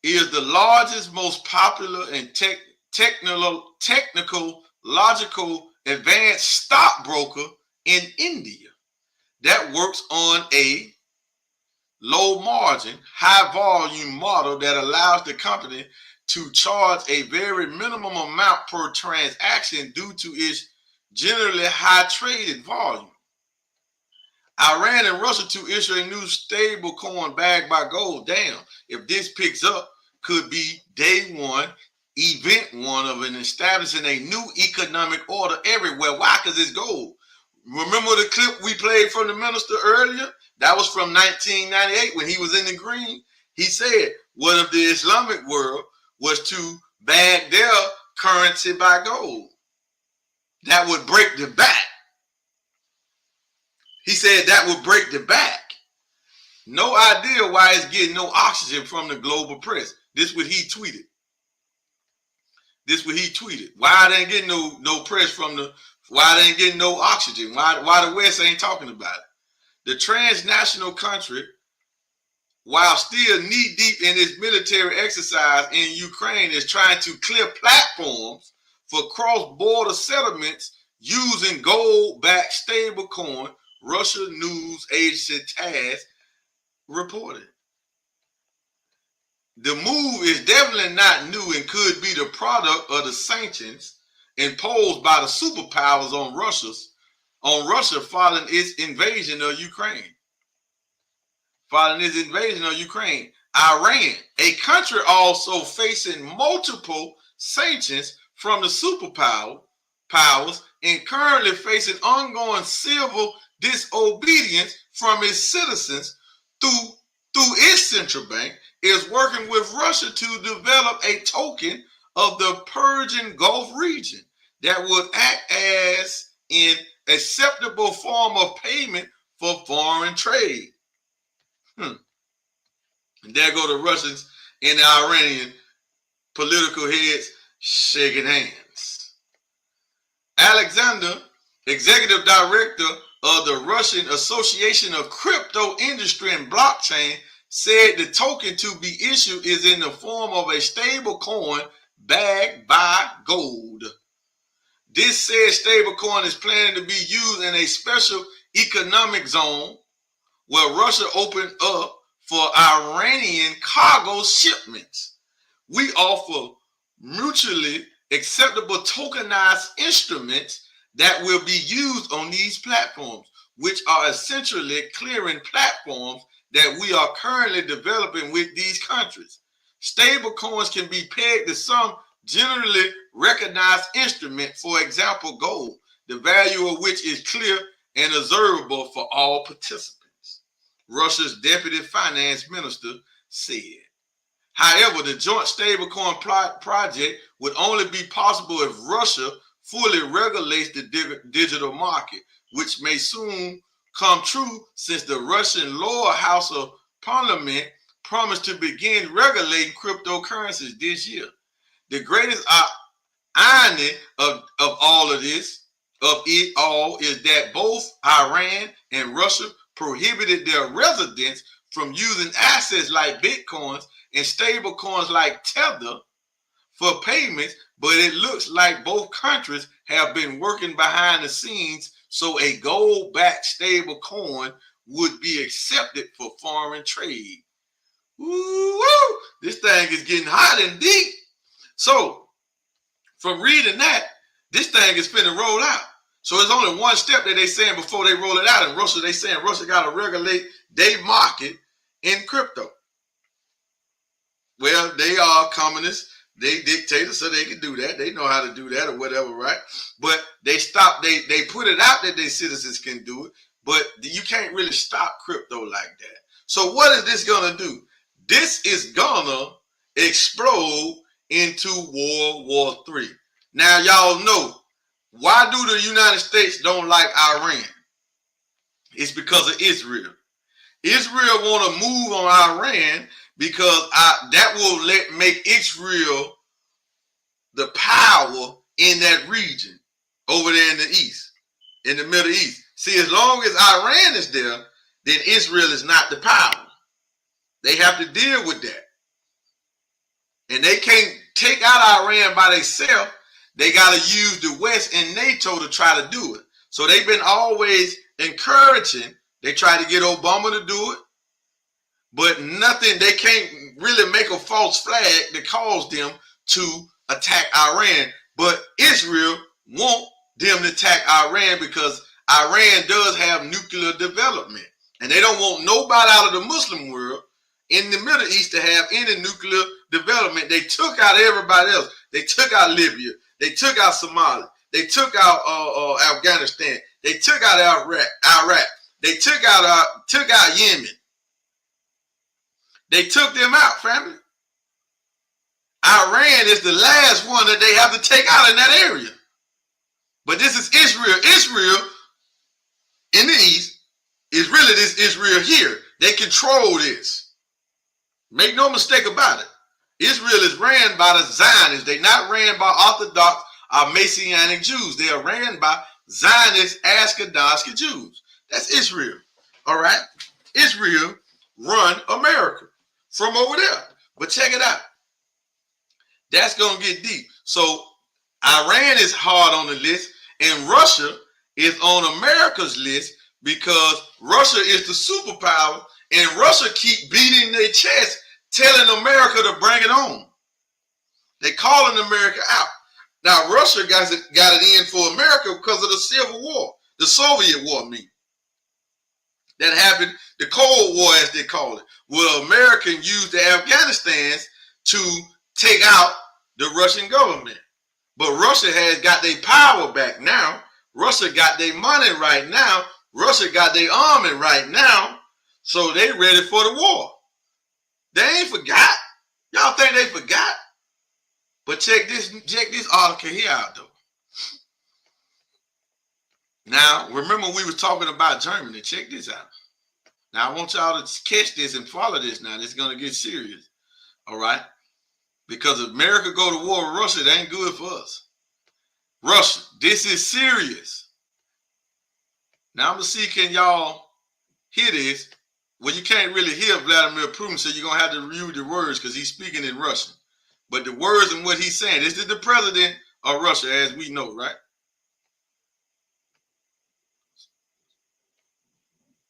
is the largest, most popular, and technological advanced stockbroker in India that works on a low margin, high volume model that allows the company to charge a very minimum amount per transaction due to its generally high traded volume. Iran and Russia to issue a new stable coin backed by gold. Damn, if this picks up, could be day one, event one of an establishing a new economic order everywhere. Why? Because it's gold. Remember the clip we played from the minister earlier? That was from 1998 when he was in the green. He said, what if the Islamic world was to bag their currency by gold? That would break the back. He said that would break the back. No idea why it's getting no oxygen from the global press. This what he tweeted. Why they ain't getting no press from why they ain't getting no oxygen? Why the West ain't talking about it? The transnational country, while still knee deep in its military exercise in Ukraine, is trying to clear platforms for cross-border settlements using gold-backed stablecoin, Russia news agency TASS reported. The move is definitely not new and could be the product of the sanctions imposed by the superpowers on Russia following its invasion of Ukraine. Iran, a country also facing multiple sanctions from the superpowers and currently facing ongoing civil disobedience from its citizens through its central bank, is working with Russia to develop a token of the Persian Gulf region that would act as an acceptable form of payment for foreign trade. And there go the Russians and the Iranian political heads shaking hands. Alexander, executive director of the Russian Association of Crypto Industry and Blockchain, said the token to be issued is in the form of a stable coin backed by gold. This said stable coin is planning to be used in a special economic zone where Russia opened up for Iranian cargo shipments. We offer mutually acceptable tokenized instruments that will be used on these platforms, which are essentially clearing platforms that we are currently developing with these countries. Stable coins can be pegged to some generally recognized instrument, for example, gold, the value of which is clear and observable for all participants, Russia's deputy finance minister said. However, the joint stablecoin project would only be possible if Russia fully regulates the digital market, which may soon come true since the Russian lower house of parliament promised to begin regulating cryptocurrencies this year. The greatest irony of all of this, of it all, is that both Iran and Russia prohibited their residents from using assets like bitcoins and stable coins like Tether for payments, but it looks like both countries have been working behind the scenes so a gold-backed stable coin would be accepted for foreign trade. Woo-woo! This thing is getting hot and deep. So, from reading that, this thing is finna roll out. So it's only one step that they saying before they roll it out. In Russia, they saying Russia got to regulate their market in crypto. Well, they are communists. They dictators, so they can do that. They know how to do that or whatever, right? But they stop. They put it out that their citizens can do it, but you can't really stop crypto like that. So what is this gonna do? This is gonna explode into World War III. Now, y'all know, why do the United States don't like Iran? It's because of Israel. Israel want to move on Iran because that will make Israel the power in that region over there in the east, in the Middle East. See, as long as Iran is there, then Israel is not the power. They have to deal with that. And they can't take out Iran by themselves. They got to use the West and NATO to try to do it. So they've been always encouraging. They try to get Obama to do it. But nothing, they can't really make a false flag that cause them to attack Iran. But Israel want them to attack Iran because Iran does have nuclear development. And they don't want nobody out of the Muslim world in the Middle East to have any nuclear development. They took out everybody else. They took out Libya. They took out Somalia. They took out Afghanistan. They took out Iraq. They took out Yemen. They took them out, family. Iran is the last one that they have to take out in that area. But this is Israel. Israel in the east is really this Israel here. They control this. Make no mistake about it. Israel is ran by the Zionists. They're not ran by Orthodox or Messianic Jews. They are ran by Zionist Ashkenazi Jews. That's Israel. All right? Israel run America from over there. But check it out. That's going to get deep. So Iran is hard on the list, and Russia is on America's list because Russia is the superpower, and Russia keep beating their chest, telling America to bring it on. They calling America out. Now, Russia got it in for America because of the Civil War, the Soviet War, that happened, the Cold War, as they call it. Well, America used the Afghanistans to take out the Russian government. But Russia has got their power back now. Russia got their money right now. Russia got their army right now. So they ready for the war. They ain't forgot. Y'all think they forgot? But check this article here out though. Now, remember we was talking about Germany. Check this out. Now, I want y'all to catch this and follow this now. It's going to get serious. All right? Because if America go to war with Russia, it ain't good for us. Russia, this is serious. Now, I'm going to see, can y'all hear this? Well, you can't really hear Vladimir Putin, so you're going to have to read the words because he's speaking in Russian. But the words and what he's saying, this is the president of Russia, as we know, right?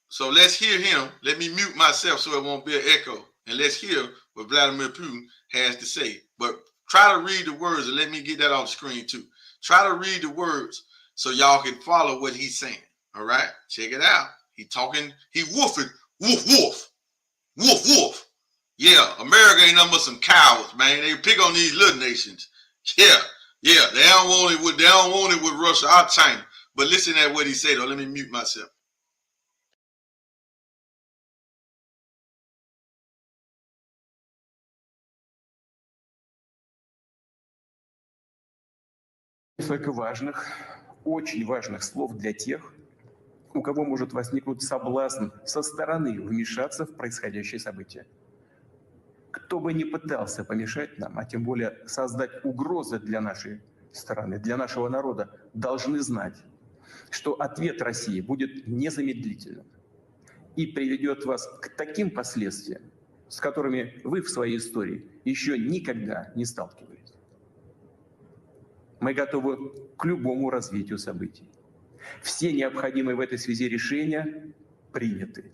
So let's hear him. Let me mute myself so it won't be an echo. And let's hear what Vladimir Putin has to say. But try to read the words and let me get that on the screen too. Try to read the words so y'all can follow what he's saying. All right? Check it out. He talking, he woofing, woof, woof, woof, woof. Yeah, America ain't nothing but some cowards, man. They pick on these little nations. Yeah, they don't want it with Russia or China. But listen at what he said, though. Let me mute myself. несколько важных, очень важных слов для тех, у кого может возникнуть соблазн со стороны вмешаться в происходящее событие. Кто бы ни пытался помешать нам, а тем более создать угрозы для нашей страны, для нашего народа, должны знать, что ответ России будет незамедлительным и приведет вас к таким последствиям, с которыми вы в своей истории еще никогда не сталкивались. Мы готовы к любому развитию событий. Все необходимые в этой связи решения приняты.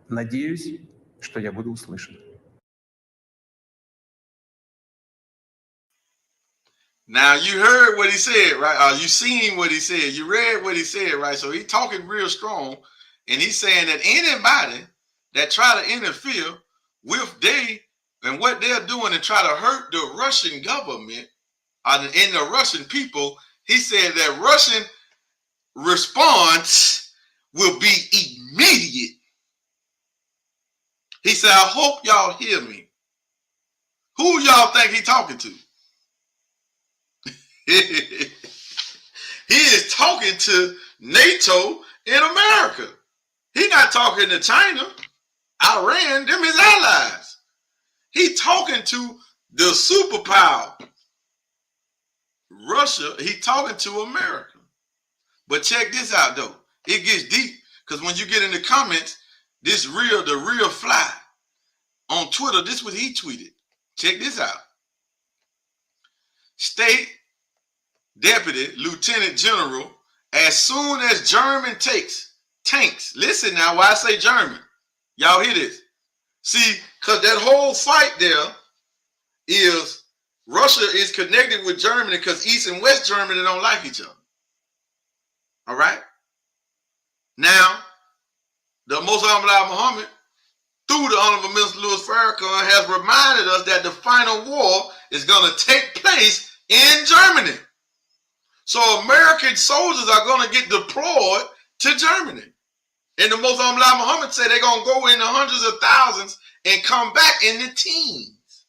Надеюсь, что я буду услышан. Now you heard what he said, right? You seen what he said. You read what he said, right? So he's talking real strong, and he's saying that anybody that try to interfere with they and what they're doing and try to hurt the Russian government and the Russian people, he said that Russian response will be immediate. He said, I hope y'all hear me. Who y'all think he talking to? He is talking to NATO in America. He not talking to China, Iran, them his allies. He talking to the superpower, Russia. He talking to America. But check this out though. It gets deep because when you get in the comments, the real fly on Twitter, this is what he tweeted. Check this out. State Deputy Lieutenant General, as soon as German tanks, listen now why I say German. Y'all hear this? See, because that whole fight there is Russia is connected with Germany because East and West Germany don't like each other. All right? Now, the Most Honorable Muhammad, through the Honorable Minister Louis Farrakhan, has reminded us that the final war is going to take place in Germany. So American soldiers are going to get deployed to Germany. And the Most Honorable Muhammad said they're going to go in the hundreds of thousands and come back in the teens.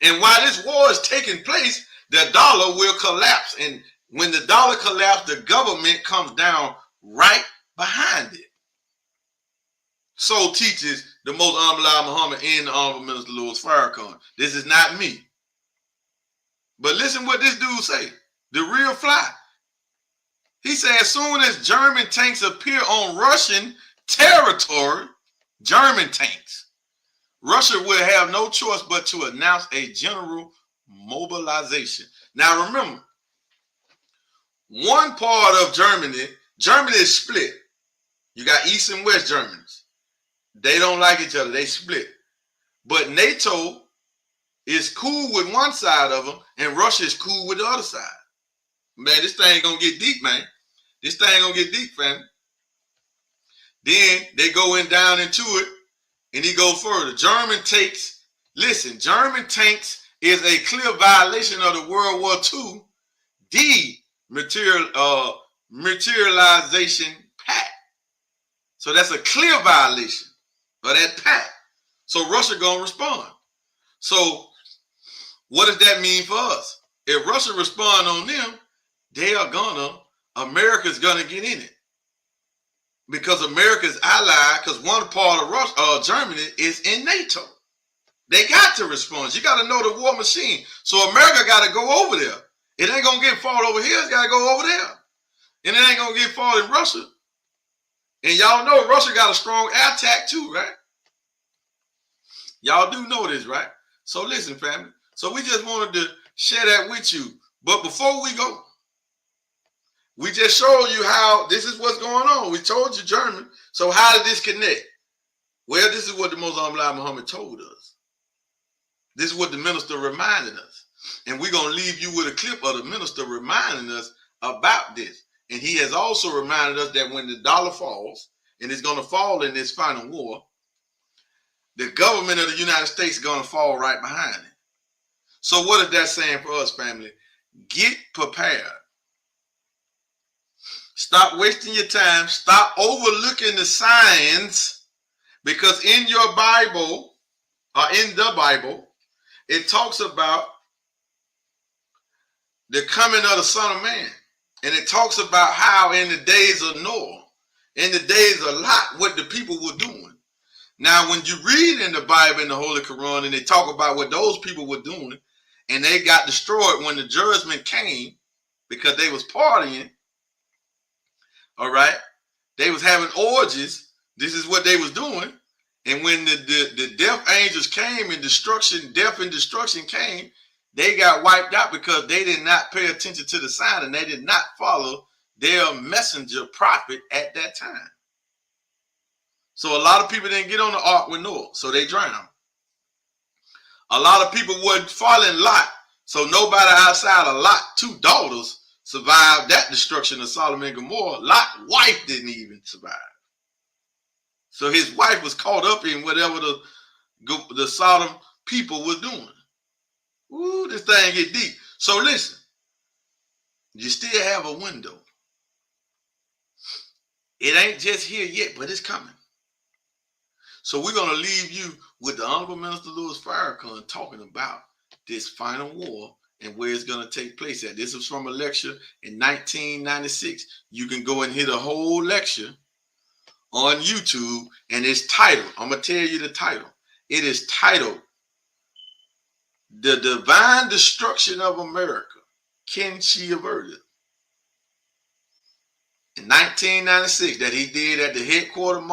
And while this war is taking place, the dollar will collapse. And when the dollar collapses, the government comes down right behind it. So teaches the Most Honorable Muhammad and the Honorable Minister Louis Farrakhan. This is not me. But listen what this dude say. The real fly. He said as soon as German tanks appear on Russian territory, German tanks, Russia will have no choice but to announce a general mobilization. Now remember, one part of Germany is split. You got East and West Germans. They don't like each other. They split. But NATO is cool with one side of them, and Russia is cool with the other side. Man, this thing gonna get deep, man. This thing gonna get deep, fam. Then they go in down into it, and he go further. German tanks is a clear violation of the World War II Materialization Pact. So that's a clear violation of that pact. So Russia gonna respond. So what does that mean for us? If Russia respond on them, America's gonna get in it. Because America's ally, because one part of Germany is in NATO. They got to respond. You got to know the war machine. So America got to go over there. It ain't going to get fought over here. It's got to go over there. And it ain't going to get fought in Russia. And y'all know Russia got a strong air attack too, right? Y'all do know this, right? So listen, family. So we just wanted to share that with you. But before we go, we just showed you how this is what's going on. We told you German. So how did this connect? Well, this is what the Most Honorable Muhammad told us. This is what the minister reminded us. And we're going to leave you with a clip of the minister reminding us about this. And he has also reminded us that when the dollar falls, and it's going to fall in this final war, the government of the United States is going to fall right behind it. So what is that saying for us, family? Get prepared. Stop wasting your time. Stop overlooking the signs, because in your Bible, or in the Bible, it talks about the coming of the Son of Man. And it talks about how in the days of Noah, in the days of Lot, what the people were doing. Now, when you read in the Bible, in the Holy Quran, and they talk about what those people were doing, and they got destroyed when the judgment came because they was partying, all right? They was having orgies. This is what they was doing. And when the death angels came and death and destruction came, they got wiped out because they did not pay attention to the sign and they did not follow their messenger prophet at that time. So a lot of people didn't get on the ark with Noah, so they drowned. A lot of people wasn't following Lot, so nobody outside of Lot, 2 daughters, survived that destruction of Sodom and Gomorrah. Lot's wife didn't even survive. So his wife was caught up in whatever the Sodom people was doing. Ooh, this thing get deep. So listen, you still have a window. It ain't just here yet, but it's coming. So we're going to leave you with the Honorable Minister Louis Farrakhan talking about this final war and where it's going to take place at. This is from a lecture in 1996. You can go and hear the whole lecture on YouTube, and it's titled, I'm going to tell you the title. It is titled, The Divine Destruction of America. Can she avert it? In 1996, that he did at the headquarters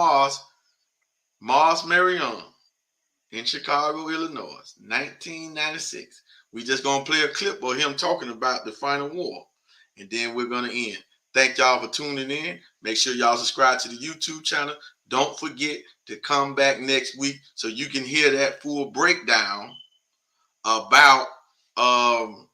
Mars Marion in Chicago, Illinois, 1996. We just going to play a clip of him talking about the final war, and then we're going to end. Thank y'all for tuning in. Make sure y'all subscribe to the YouTube channel. Don't forget to come back next week so you can hear that full breakdown about the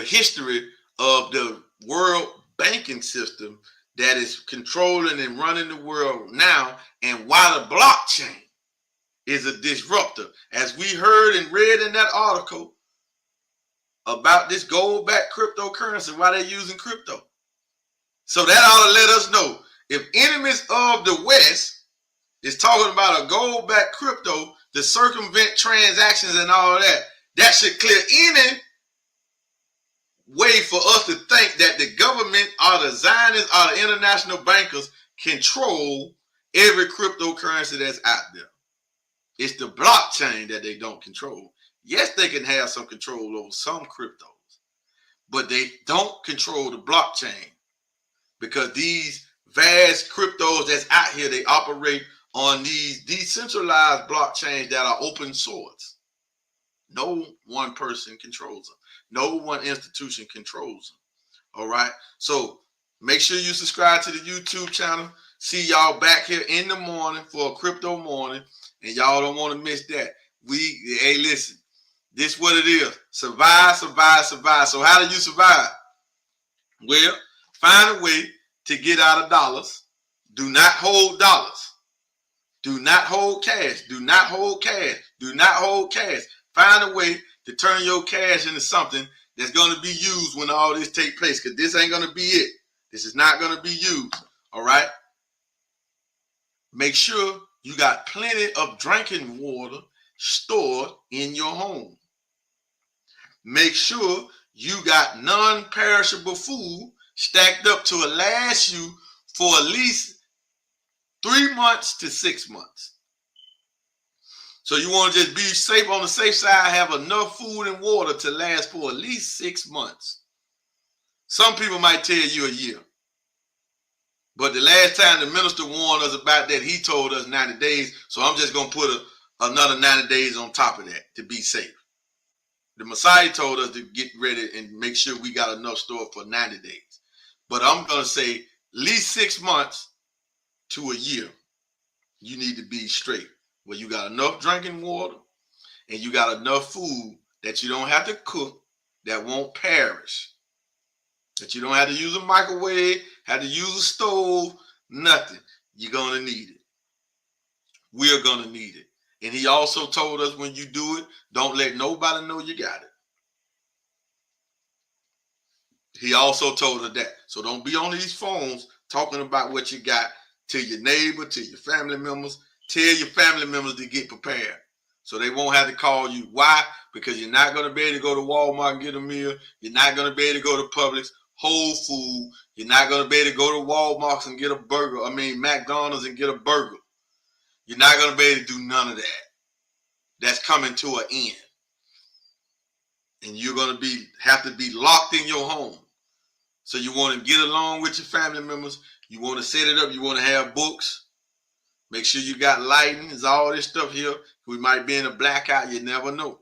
history of the world banking system that is controlling and running the world now, and why the blockchain is a disruptor. As we heard and read in that article about this gold-backed cryptocurrency, why they're using crypto. So that ought to let us know, if enemies of the West is talking about a gold-backed crypto to circumvent transactions and all of that, that should clear any way for us to think that the government or the Zionists or the international bankers control every cryptocurrency that's out there. It's the blockchain that they don't control. Yes, they can have some control over some cryptos, but they don't control the blockchain, because these vast cryptos that's out here, they operate on these decentralized blockchains that are open source. No one person controls them. No one institution controls them. All right. So make sure you subscribe to the YouTube channel. See y'all back here in the morning for a crypto morning. And y'all don't want to miss that. Hey, listen, this is what it is. Survive, survive, survive. So how do you survive? Well, find a way to get out of dollars. Do not hold dollars. Do not hold cash. Do not hold cash. Do not hold cash. Find a way to turn your cash into something that's going to be used when all this take place, because this ain't going to be it. This is not going to be used. All right. Make sure you got plenty of drinking water stored in your home. Make sure you got non-perishable food stacked up to last you for at least 3 months to 6 months. So you want to just be safe on the safe side, have enough food and water to last for at least 6 months. Some people might tell you a year. But the last time the minister warned us about that, he told us 90 days. So I'm just going to put another 90 days on top of that to be safe. The Messiah told us to get ready and make sure we got enough stored for 90 days. But I'm going to say at least 6 months to a year, you need to be straight, where you got enough drinking water and you got enough food that you don't have to cook, that won't perish, that you don't have to use a microwave, have to use a stove, nothing. You're going to need it. We're going to need it. And he also told us, when you do it, don't let nobody know you got it. He also told us that. So don't be on these phones talking about what you got to your neighbor, to your family members. Tell your family members to get prepared. So they won't have to call you. Why? Because you're not going to be able to go to Walmart and get a meal. You're not going to be able to go to Publix, Whole Food. You're not going to be able to go to Walmart and get a burger. McDonald's and get a burger. You're not going to be able to do none of that. That's coming to an end. And you're going to have to be locked in your home. So you want to get along with your family members. You want to set it up. You want to have books. Make sure you got lighting. There's all this stuff here. We might be in a blackout. You never know.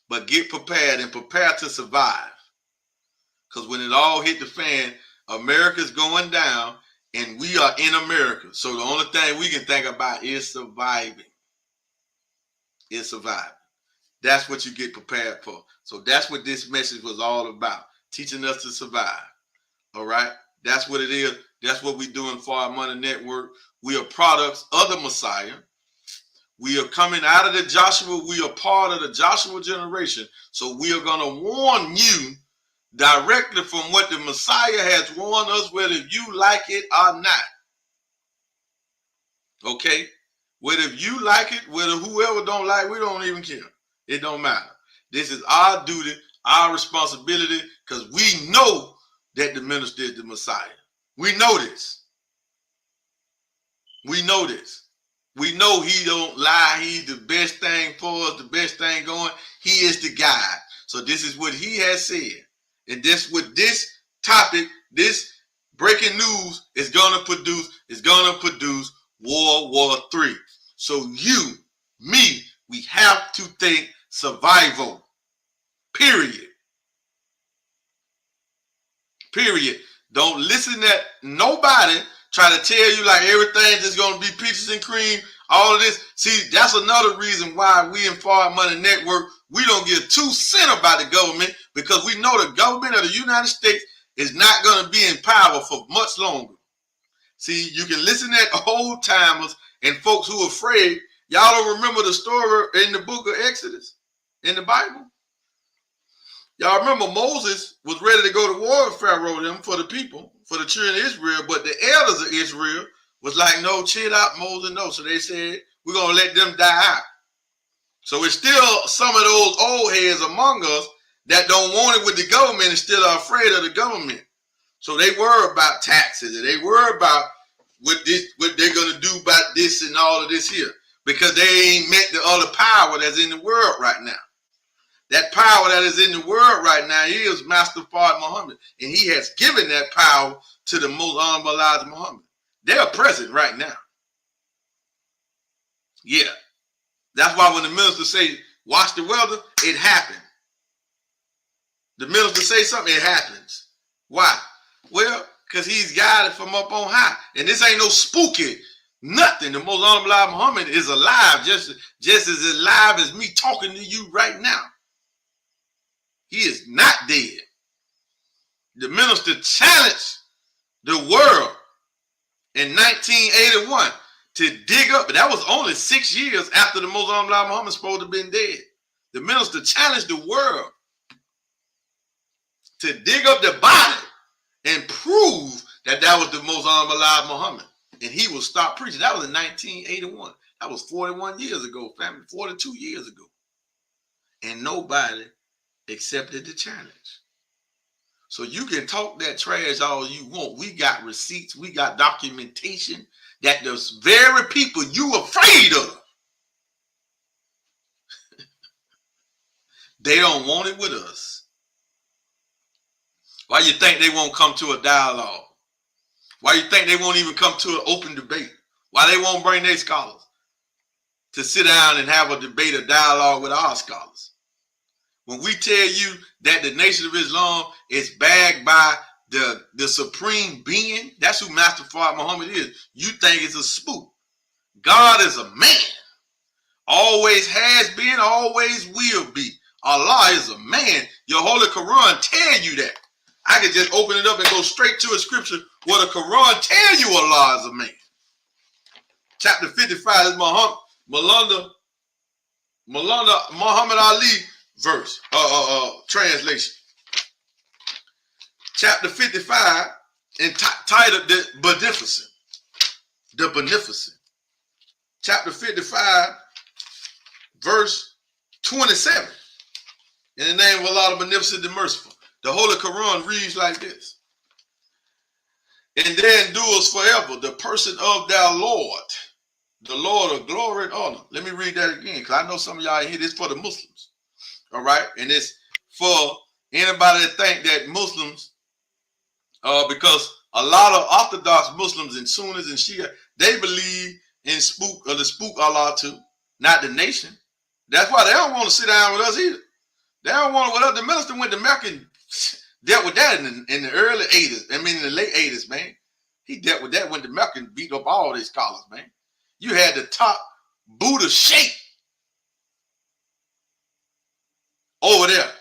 But get prepared and prepare to survive. Because when it all hit the fan, America's going down and we are in America. So the only thing we can think about is surviving. Is surviving. That's what you get prepared for. So that's what this message was all about. Teaching us to survive. All right? That's what it is. That's what we're doing for our Money Network. We are products of the Messiah. We are coming out of the Joshua. We are part of the Joshua generation. So we are going to warn you directly from what the Messiah has warned us, whether you like it or not. Okay? Whether you like it, whether whoever don't like, we don't even care. It don't matter. This is our duty, our responsibility, because we know that the minister is the Messiah. We know this. We know this. We know he don't lie. He's the best thing for us, the best thing going. He is the guide. So this is what he has said. And this what this topic, this breaking news is going to produce World War III. So you, me, we have to think survival. Period. Period. Don't listen to nobody try to tell you like everything's just going to be peaches and cream, all of this. See, that's another reason why we in Forward Money Network, we don't give 2 cents about the government, because we know the government of the United States is not going to be in power for much longer. See, you can listen at old timers and folks who are afraid. Y'all don't remember the story in the book of Exodus in the Bible? Y'all remember Moses was ready to go to war with Pharaoh them for the people, for the children of Israel, but the elders of Israel was like, no, chill out, Moses, no. So they said, we're going to let them die out. So it's still some of those old heads among us that don't want it with the government and still are afraid of the government. So they worry about taxes and they worry about what they're going to do about this and all of this here, because they ain't met the other power that's in the world right now. That power that is in the world right now is Master Fard Muhammad, and he has given that power to the most honorable Elijah Muhammad. They are present right now. Yeah. That's why when the minister say, watch the weather, it happens. The minister say something, it happens. Why? Well, because he's guided from up on high. And this ain't no spooky nothing. The most honorable Elijah Muhammad is alive, just as alive as me talking to you right now. He is not dead. The minister challenged the world in 1981 to dig up, but that was only 6 years after the most honorable Elijah Muhammad supposed to have been dead. The minister challenged the world to dig up the body and prove that that was the most honorable Elijah Muhammad. And he will stop preaching. That was in 1981. That was 41 years ago, family, 42 years ago. And nobody accepted the challenge. So you can talk that trash all you want. We got receipts. We got documentation that those very people you afraid of, they don't want it with us. Why you think they won't come to a dialogue? Why you think they won't even come to an open debate? Why they won't bring their scholars to sit down and have a debate, a dialogue with our scholars? When we tell you that the Nation of Islam is backed by the supreme being, that's who Master Fard Muhammad is. You think it's a spook. God is a man. Always has been, always will be. Allah is a man. Your Holy Quran tell you that. I could just open it up and go straight to a scripture where the Quran tell you Allah is a man. Chapter 55 is Muhammad Ali verse, translation. Chapter 55 entitled The Beneficent. The Beneficent. Chapter 55 verse 27. In the name of Allah, the Beneficent, the Merciful. The Holy Quran reads like this. And there endures forever the person of thy Lord, the Lord of glory and honor. Let me read that again, because I know some of y'all here, this for the Muslims. All right? And it's for anybody that think that Muslims, because a lot of Orthodox Muslims and Sunnis and Shia, they believe in the spook Allah too, not the nation. That's why they don't want to sit down with us either. They don't want to with us. The minister went to Mecca and dealt with that in the early 80s. I mean, in the late 80s, man. He dealt with that, went to Mecca and beat up all these scholars, man. You had the top Buddha sheikh over there.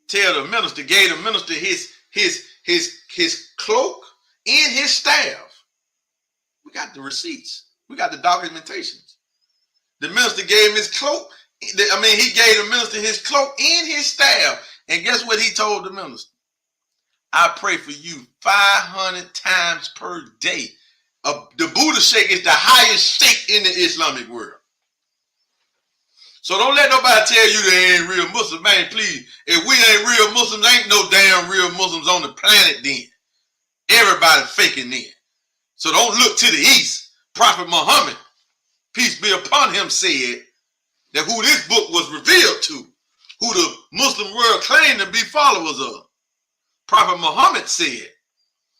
Tell the minister, gave the minister his cloak and his staff. We got the receipts. We got the documentations. The minister gave him his cloak. He gave the minister his cloak and his staff. And guess what he told the minister? I pray for you 500 times per day. The Buddha sheikh is the highest sheikh in the Islamic world. So don't let nobody tell you they ain't real Muslims, man. Please, if we ain't real Muslims, ain't no damn real Muslims on the planet then. Everybody faking then. So don't look to the east. Prophet Muhammad, peace be upon him, said that who this book was revealed to, who the Muslim world claimed to be followers of. Prophet Muhammad said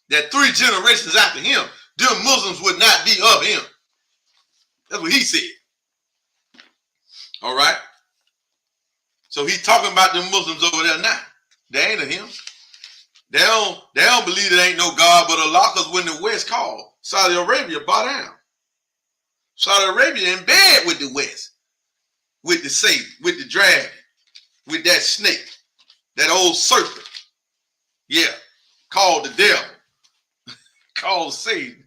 that 3 generations after him, them Muslims would not be of him. That's what he said. All right. So he's talking about them Muslims over there now. They ain't of him. They don't believe there ain't no God but Allah, because when the West called, Saudi Arabia bow down. Saudi Arabia in bed with the West, with the Satan, with the dragon, with that snake, that old serpent. Yeah, called the devil, called Satan.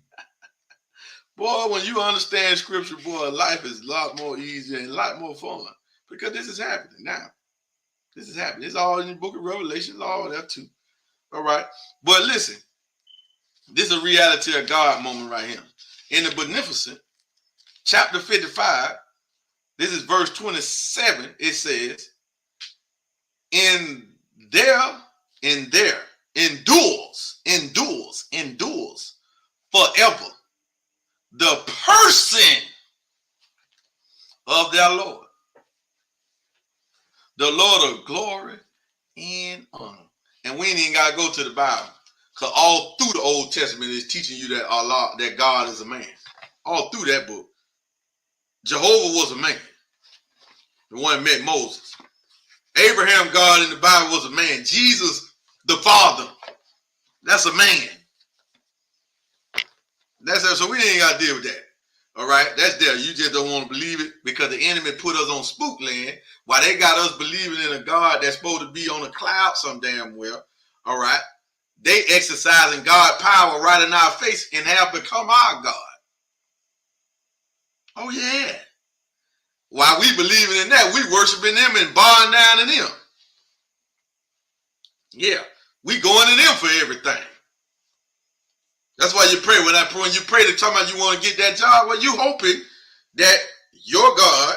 Boy, when you understand scripture, boy, life is a lot more easier and a lot more fun, because this is happening now. This is happening. It's all in the book of Revelation, all that too. All right. But listen, this is a reality of God moment right here. In the Beneficent, chapter 55, this is verse 27, it says, in there endures forever the person of their Lord, the Lord of glory and honor. And we ain't even got to go to the Bible, because all through the Old Testament is teaching you that Allah, that God is a man. All through that book. Jehovah was a man, the one that met Moses. Abraham, God in the Bible, was a man. Jesus, the Father, that's a man. So we ain't got to deal with that. All right, that's there. You just don't want to believe it because the enemy put us on spook land while they got us believing in a God that's supposed to be on a cloud some damn well. All right, they exercising God power right in our face and have become our God. Oh yeah. While we believing in that, we worshiping them and bowing down to them. Yeah, we going to them for everything. That's why you pray. When you pray to talk about you want to get that job, well, you hoping that your God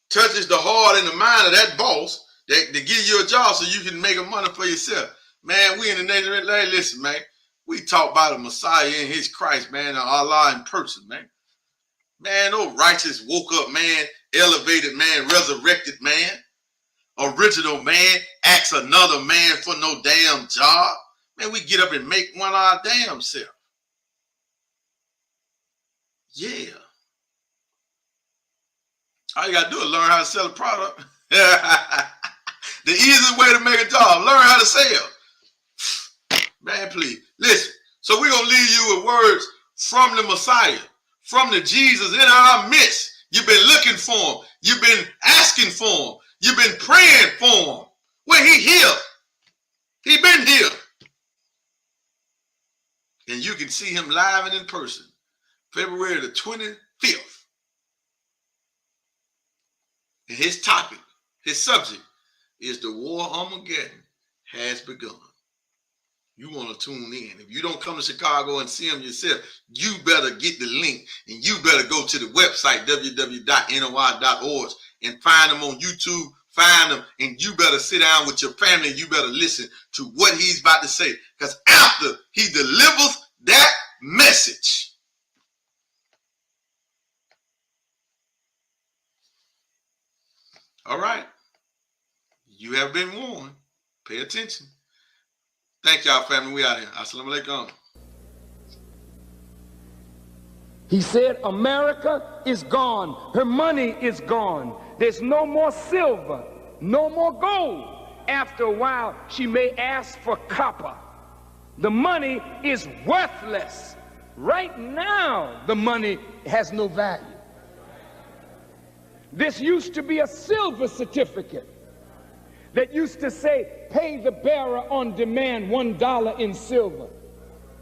touches the heart and the mind of that boss that to give you a job so you can make a money for yourself. Man, we in the nation, listen, man, we talk about the Messiah and his Christ, man, and Allah in person, man. Man, no righteous woke up man, elevated man, resurrected man, original man, asks another man for no damn job. Man, we get up and make one our damn self. Yeah. All you got to do is learn how to sell a product. The easiest way to make a job, learn how to sell. Man, please. Listen, so we're going to leave you with words from the Messiah, from the Jesus in our midst. You've been looking for him. You've been asking for him. You've been praying for him. Well, he here. He been here. And you can see him live and in person. February the 25th. And his topic, his subject, is the war Armageddon has begun. You want to tune in. If you don't come to Chicago and see him yourself, you better get the link and you better go to the website, www.noi.org, and find him on YouTube. Find him, and you better sit down with your family and you better listen to what he's about to say. Because after he delivers that message, all right, you have been warned. Pay attention. Thank y'all, family. We out here. Assalamu alaikum. He said, America is gone. Her money is gone. There's no more silver, no more gold. After a while, she may ask for copper. The money is worthless. Right now, the money has no value. This used to be a silver certificate that used to say, pay the bearer on demand $1 in silver.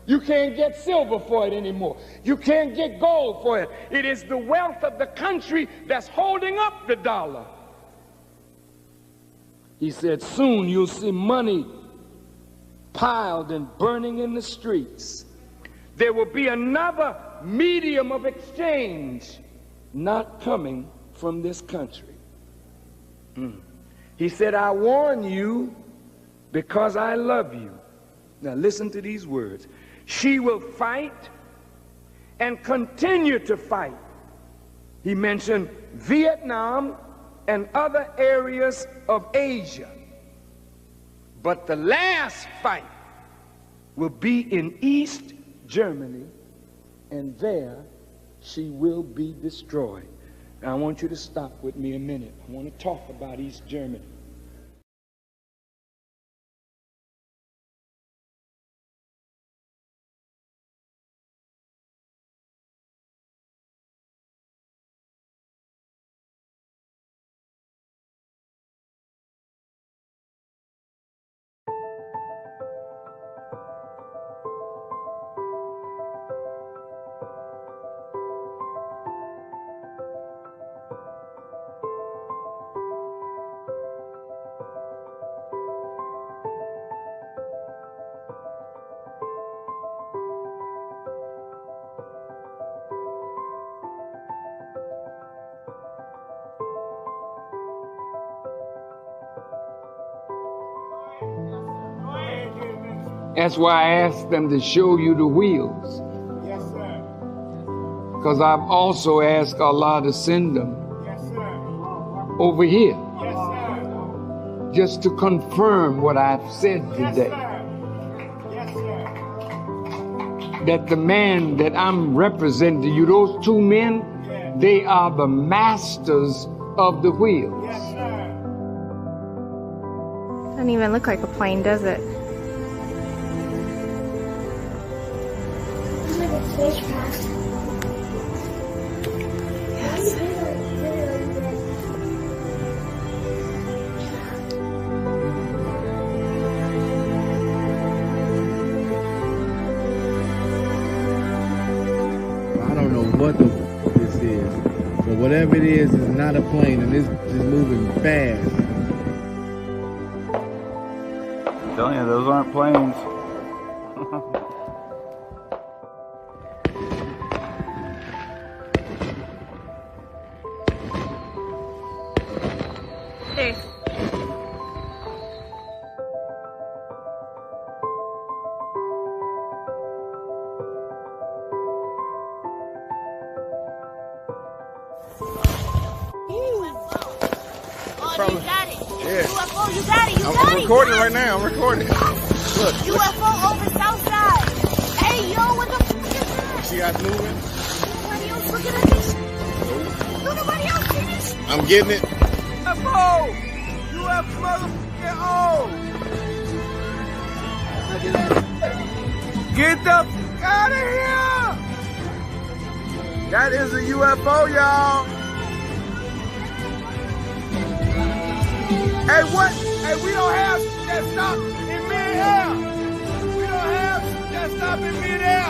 You can't get silver for it anymore. You can't get gold for it. It is the wealth of the country that's holding up the dollar. He said, soon you'll see money piled and burning in the streets. There will be another medium of exchange not coming from this country. He said, I warn you because I love you. Now listen to these words. She will fight and continue to fight. He mentioned Vietnam and other areas of Asia. But the last fight will be in East Germany, and there she will be destroyed. Now I want you to stop with me a minute. I want to talk about East Germany. That's why I asked them to show you the wheels. Yes, sir. Because I've also asked Allah to send them over here. Yes, sir. Just to confirm what I've said today. Yes, sir. That the man that I'm representing to you, those two men, they are the masters of the wheels. Yes, sir. Doesn't even look like a plane, does it? It's like a spacecraft. Yes. I don't know what the this is, but whatever it is not a plane, and it's just moving fast. I'm telling you, those aren't planes. Hey. Oh, you got it. Yeah. UFO, you got it. You got I'm it. recording right now. I'm recording. Look. UFO over Southside. Hey, yo, what the fuck is that? See how it's moving? Nobody else looking at this? No, nobody else see this? I'm getting it. UFO! UFO, motherfucking Get the fuck out of here! That is a UFO, y'all. Hey, what? Hey, we don't have that stop in midair. We don't have that stop in midair.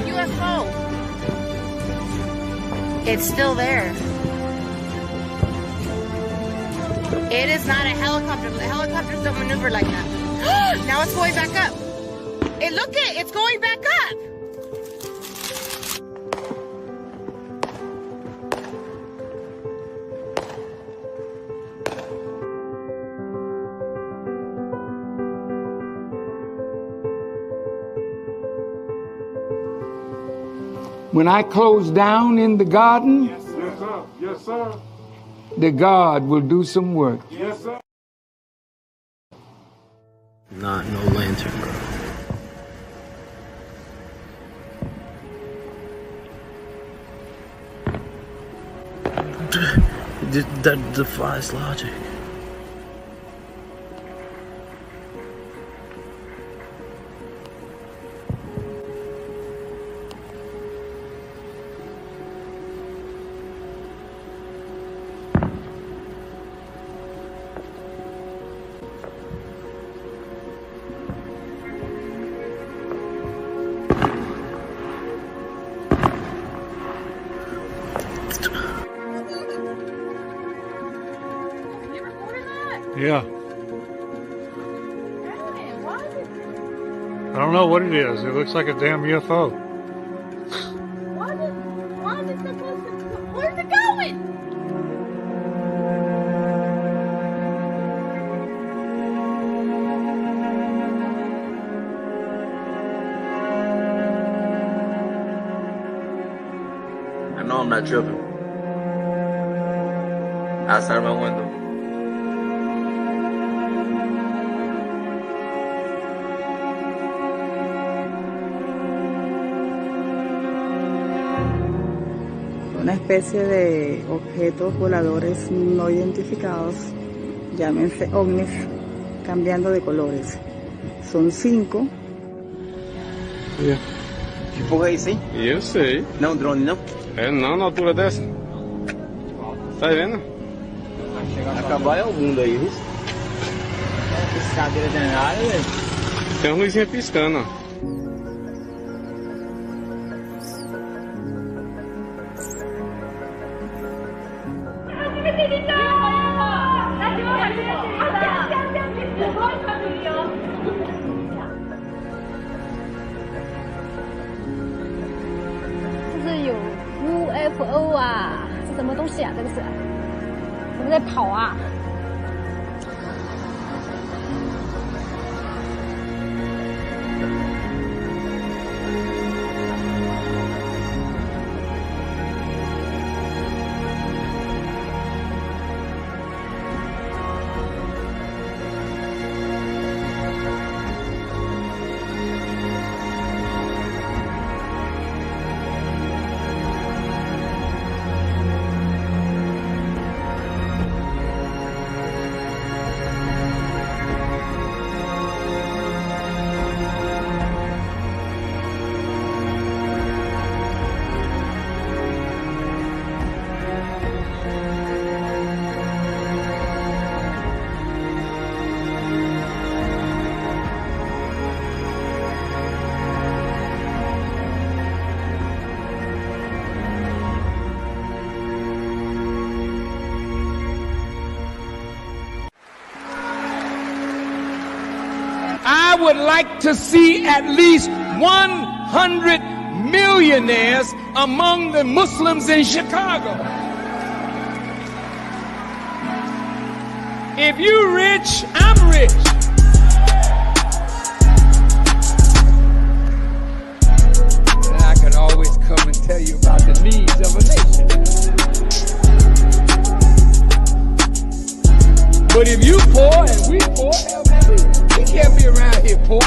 UFO. It's still there. It is not a helicopter. The helicopters don't maneuver like that. Now it's going back up. Look it, it's going back up. When I close down in the garden, Yes, sir. Yes, sir. the God will do some work. Yes, sir. Not no lantern, bro. That defies logic. Yeah. I don't know what it is. It looks like a damn UFO. Where's it going? I know I'm not tripping. Outside my window. Una especie de objetos voladores no identificados, llámense ovnis, cambiando de colores. Son 5. Que porra é isso, hein? Eu sei. Não é um drone, não? É não, na altura dessa. Tá vendo? Vai acabar é o mundo aí, viu? Piscadeira danada, velho. Tem uma luzinha piscando, ó. UFO 啊，是什么东西啊？这个是怎么在跑啊？ I would like to see at least 100 millionaires among the Muslims in Chicago. If you're rich, I'm rich. And I can always come and tell you about the needs of a nation. But if you poor and we poor, we can't be around here poor.